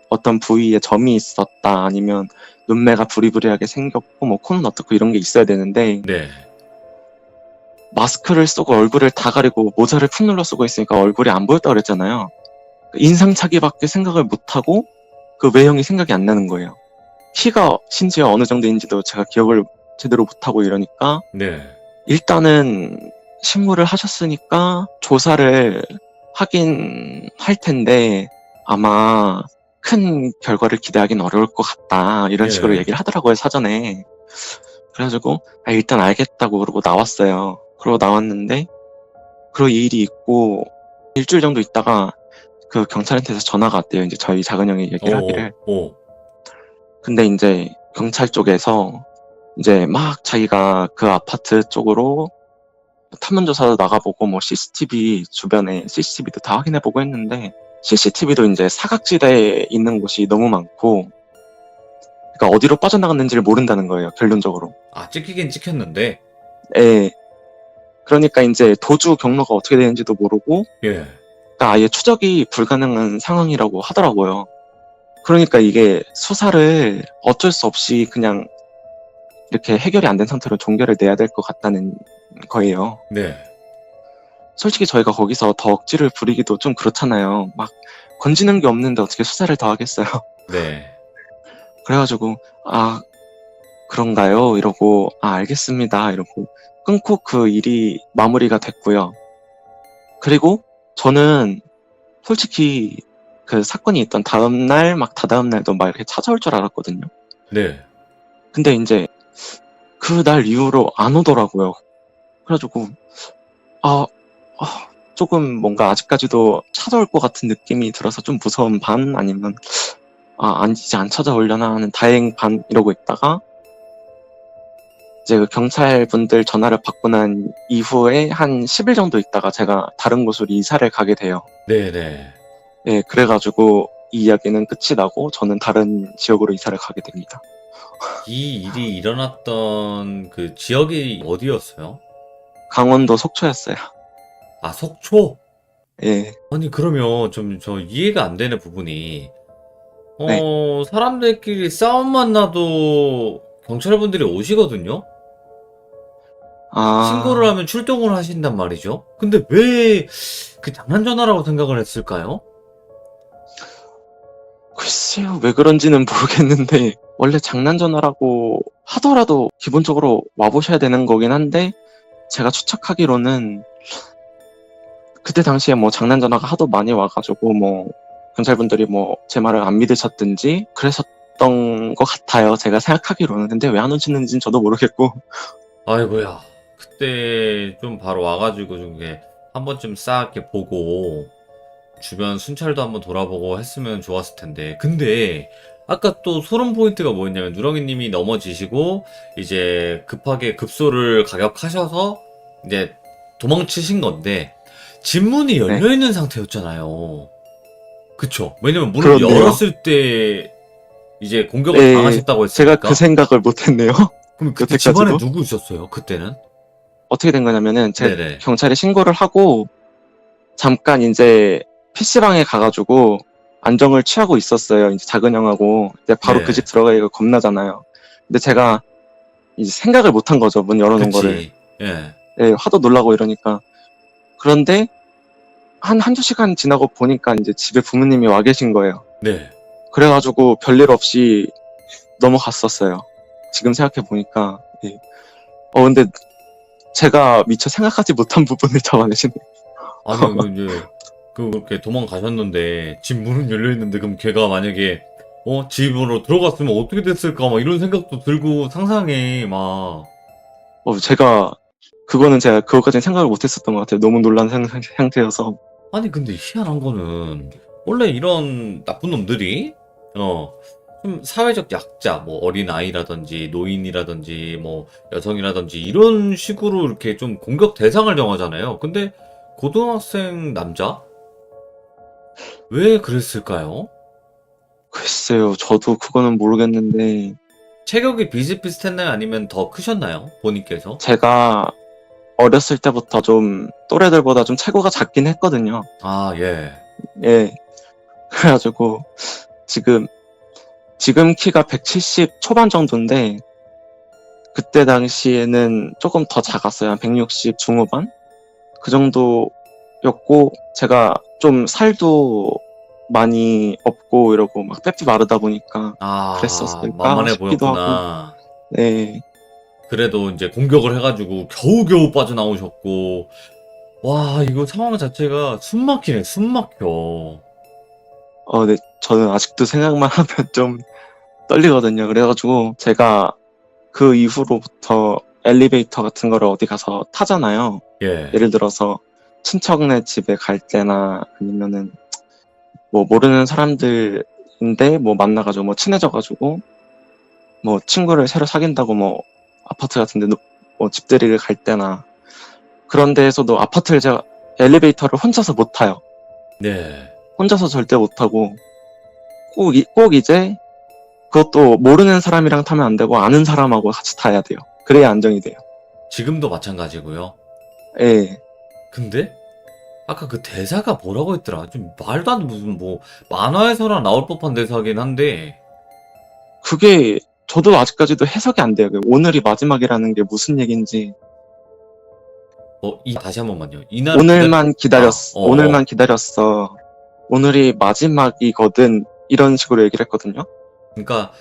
어떤 부위에 점이 있었다 아니면 눈매가 부리부리하게 생겼고 뭐 코는 어떻고 이런 게 있어야 되는데 네. 마스크를 쓰고 얼굴을 다 가리고 모자를 푹 눌러 쓰고 있으니까 얼굴이 안 보였다 그랬잖아요. 인상차기밖에 생각을 못하고 그 외형이 생각이 안 나는 거예요. 키가 심지어 어느 정도인지도 제가 기억을 제대로 못하고 이러니까 네. 일단은 신고를 하셨으니까 조사를 하긴 할 텐데 아마 큰 결과를 기대하기는 어려울 것 같다 이런 예. 식으로 얘기를 하더라고요 사전에. 그래가지고 일단 알겠다고 그러고 나왔어요. 그러고 나왔는데 그리고 이 일이 있고 일주일 정도 있다가 그 경찰한테서 전화가 왔대요. 이제 저희 작은 형이 얘기를 하기를. 오. 근데 이제 경찰 쪽에서 이제 막 자기가 그 아파트 쪽으로 탐문조사도 나가보고 뭐 CCTV 주변에 CCTV도 다 확인해보고 했는데 CCTV도 이제 사각지대에 있는 곳이 너무 많고 그러니까 어디로 빠져나갔는지를 모른다는 거예요. 결론적으로. 찍히긴 찍혔는데. 예. 그러니까 이제 도주 경로가 어떻게 되는지도 모르고 예. 그러니까 아예 추적이 불가능한 상황이라고 하더라고요. 그러니까 이게 수사를 어쩔 수 없이 그냥 이렇게 해결이 안 된 상태로 종결을 내야 될 것 같다는 거예요. 네. 솔직히 저희가 거기서 더 억지를 부리기도 좀 그렇잖아요. 막 건지는 게 없는데 어떻게 수사를 더 하겠어요. 네. 그래가지고 그런가요? 이러고 알겠습니다. 이러고 끊고 그 일이 마무리가 됐고요. 그리고 저는 솔직히 그 사건이 있던 다음날 막 다다음 날도 막 이렇게 찾아올 줄 알았거든요. 네. 근데 이제 그날 이후로 안 오더라고요. 그래가지고 조금 뭔가 아직까지도 찾아올 것 같은 느낌이 들어서 좀 무서운 반 아니면 이제 안 찾아오려나 하는 다행 반 이러고 있다가 이제 그 경찰분들 전화를 받고 난 이후에 한 10일 정도 있다가 제가 다른 곳으로 이사를 가게 돼요. 네네. 예, 그래가지고 이 이야기는 끝이 나고 저는 다른 지역으로 이사를 가게 됩니다. 이 일이 일어났던 그 지역이 어디였어요? 강원도 속초였어요. 속초? 예, 아니, 그러면 좀 저 이해가 안 되는 부분이, 네. 사람들끼리 싸움만 나도 경찰분들이 오시거든요? 신고를 하면 출동을 하신단 말이죠? 근데 왜 그 장난 전화라고 생각을 했을까요? 글쎄요, 왜 그런지는 모르겠는데, 원래 장난 전화라고 하더라도 기본적으로 와보셔야 되는 거긴 한데, 제가 추측하기로는, 그때 당시에 뭐 장난 전화가 하도 많이 와가지고, 뭐, 경찰분들이 뭐, 제 말을 안 믿으셨든지, 그랬었던 것 같아요. 제가 생각하기로는. 근데 왜 안 오시는지는 저도 모르겠고. 아이고야. 그때 좀 바로 와가지고 좀 이게 한 번쯤 싹 이렇게 보고 주변 순찰도 한번 돌아보고 했으면 좋았을 텐데. 근데 아까 또 소름 포인트가 뭐였냐면 누렁이님이 넘어지시고 이제 급하게 급소를 가격하셔서 이제 도망치신 건데 집문이 열려 있는 상태였잖아요. 그쵸? 왜냐면 문을 그렇네요. 열었을 때 이제 공격을 네, 당하셨다고 제가 했으니까. 그 생각을 못했네요. 그럼 그때 여태까지도? 집안에 누구 있었어요? 그때는? 어떻게 된 거냐면은 제가 네네. 경찰에 신고를 하고 잠깐 이제 PC방에 가가지고 안정을 취하고 있었어요. 이제 작은 형하고. 근데 바로 네. 그 집 들어가기가 겁나잖아요. 근데 제가 이제 생각을 못한 거죠. 문 열어놓은 거를. 그치. 예. 예, 하도 놀라고 이러니까. 그런데 한두 시간 지나고 보니까 이제 집에 부모님이 와 계신 거예요. 네. 그래가지고 별일 없이 넘어갔었어요. 지금 생각해 보니까. 예. 근데 제가 미처 생각하지 못한 부분을 잡아내시네. 아니, 이제, 그렇게 도망가셨는데, 집 문은 열려있는데, 그럼 걔가 만약에, 집으로 들어갔으면 어떻게 됐을까, 막 이런 생각도 들고, 상상해, 막. 제가 그것까지는 생각을 못했었던 것 같아요. 너무 놀란 상태여서. 아니, 근데 희한한 거는, 원래 이런 나쁜 놈들이, 좀 사회적 약자, 뭐 어린아이라든지, 노인이라든지, 뭐 여성이라든지, 이런 식으로 이렇게 좀 공격 대상을 정하잖아요. 근데, 고등학생 남자? 왜 그랬을까요? 글쎄요, 저도 그거는 모르겠는데, 체격이 비슷비슷했나요? 아니면 더 크셨나요? 본인께서? 제가 어렸을 때부터 좀 또래들보다 좀 체구가 작긴 했거든요. 아, 예. 예. 그래가지고, 지금 키가 170 초반 정도인데, 그때 당시에는 조금 더 작았어요. 한 160 중후반? 그 정도였고, 제가 좀 살도 많이 없고 이러고 막 빼빼 마르다 보니까 아, 그랬었을까 만만해 싶기도 하고. 보였구나. 네. 그래도 이제 공격을 해가지고 겨우겨우 빠져나오셨고, 와, 이거 상황 자체가 숨 막히네, 숨 막혀. 네. 저는 아직도 생각만 하면 좀 떨리거든요. 그래가지고 제가 그 이후로부터 엘리베이터 같은 거를 어디 가서 타잖아요. 예. 예를 들어서 친척네 집에 갈 때나 아니면은 뭐 모르는 사람들인데 뭐 만나가지고 뭐 친해져가지고 뭐 친구를 새로 사귄다고 뭐 아파트 같은데 뭐 집들이를 갈 때나 그런 데에서도 아파트를 제가 엘리베이터를 혼자서 못 타요. 네. 혼자서 절대 못 타고 꼭 이제 그것도 모르는 사람이랑 타면 안 되고 아는 사람하고 같이 타야 돼요. 그래야 안정이 돼요. 지금도 마찬가지고요. 예. 근데 아까 그 대사가 뭐라고 했더라? 좀 말도 안 돼. 무슨 뭐 만화에서나 나올 법한 대사긴 한데 그게 저도 아직까지도 해석이 안 돼요. 오늘이 마지막이라는 게 무슨 얘기인지. 다시 한 번만요. 이날 오늘만 기다렸어. 아, 오늘만 기다렸어. 오늘이 마지막이거든. 이런 식으로 얘기를 했거든요. 그러니까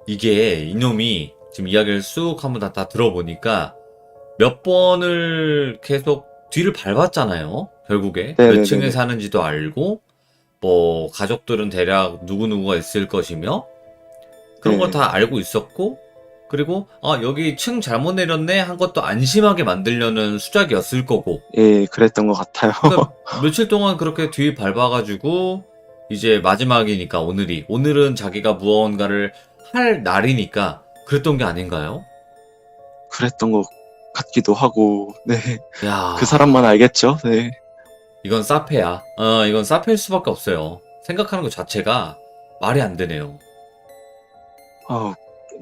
이게 이놈이 지금 이야기를 쑥 한번 다 들어보니까 몇 번을 계속 뒤를 밟았잖아요. 결국에 몇 네네네네. 층에 사는지도 알고 뭐 가족들은 대략 누구누구가 있을 것이며 그런 걸 네. 다 알고 있었고 그리고 여기 층 잘못 내렸네 한 것도 안심하게 만들려는 수작이었을 거고 예, 그랬던 것 같아요. 그러니까 며칠 동안 그렇게 뒤 밟아가지고 이제 마지막이니까 오늘은 자기가 무언가를 할 날이니까 그랬던 게 아닌가요? 그랬던 것 같기도 하고, 네. 야, 그 사람만 알겠죠? 네. 이건 사페야. 이건 사페일 수밖에 없어요. 생각하는 것 자체가 말이 안 되네요.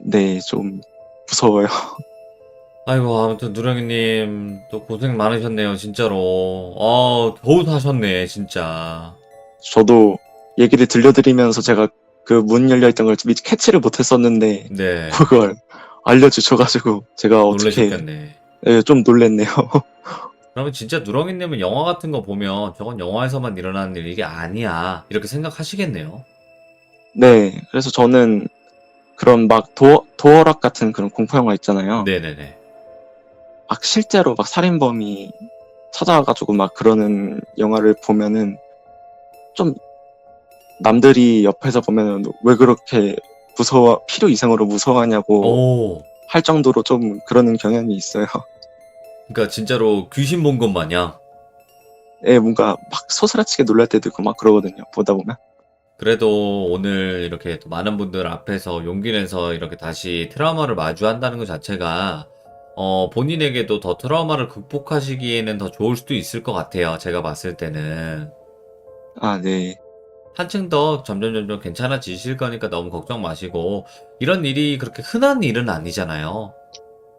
네, 좀 무서워요. 아이고, 아무튼 누렁이님 또 고생 많으셨네요, 진짜로. 겨우 사셨네, 진짜. 저도 얘기를 들려드리면서 제가 그 문 열려있던 걸 미처 캐치를 못했었는데, 네, 그걸 알려주셔가지고, 제가 어떻게, 놀라셨겠네. 네, 좀 놀랬네요. 그러면 진짜 누렁이님은 영화 같은 거 보면 저건 영화에서만 일어나는 일이 아니야. 이렇게 생각하시겠네요. 네, 그래서 저는 그런 막 도어락 같은 그런 공포영화 있잖아요. 네네네. 막 실제로 막 살인범이 찾아와가지고 막 그러는 영화를 보면은 좀 남들이 옆에서 보면은 왜 그렇게 필요 이상으로 무서워하냐고 오, 할 정도로 좀 그러는 경향이 있어요. 그러니까 진짜로 귀신 본 것 마냥. 예, 뭔가 막 소스라치게 놀랄 때도 있고 막 그러거든요. 보다 보면. 그래도 오늘 이렇게 또 많은 분들 앞에서 용기 내서 이렇게 다시 트라우마를 마주한다는 것 자체가 본인에게도 더 트라우마를 극복하시기에는 더 좋을 수도 있을 것 같아요. 제가 봤을 때는. 아, 네. 한층 더 점점 괜찮아지실 거니까 너무 걱정 마시고, 이런 일이 그렇게 흔한 일은 아니잖아요.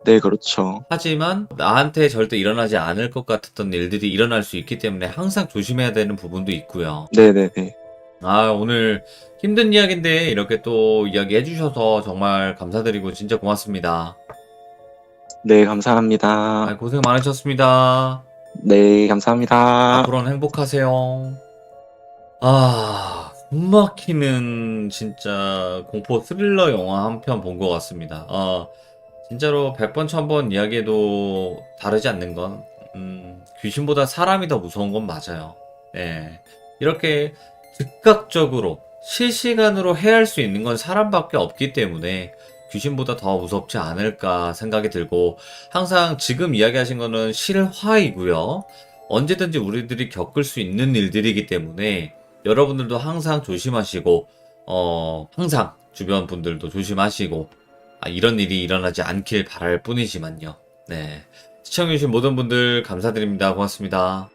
네, 그렇죠. 하지만 나한테 절대 일어나지 않을 것 같았던 일들이 일어날 수 있기 때문에 항상 조심해야 되는 부분도 있고요. 네네네. 아, 오늘 힘든 이야기인데 이렇게 또 이야기 해주셔서 정말 감사드리고 진짜 고맙습니다. 네, 감사합니다. 아, 고생 많으셨습니다. 네, 감사합니다. 앞으로는 행복하세요. 아, 숨 막히는 진짜 공포 스릴러 영화 한 편 본 것 같습니다. 진짜로 100번, 1000번 이야기해도 다르지 않는 건, 귀신보다 사람이 더 무서운 건 맞아요. 예. 이렇게 즉각적으로 실시간으로 해할 수 있는 건 사람밖에 없기 때문에 귀신보다 더 무섭지 않을까 생각이 들고, 항상 지금 이야기하신 거는 실화이고요. 언제든지 우리들이 겪을 수 있는 일들이기 때문에 여러분들도 항상 조심하시고, 항상 주변 분들도 조심하시고, 이런 일이 일어나지 않길 바랄 뿐이지만요. 네. 시청해주신 모든 분들 감사드립니다. 고맙습니다.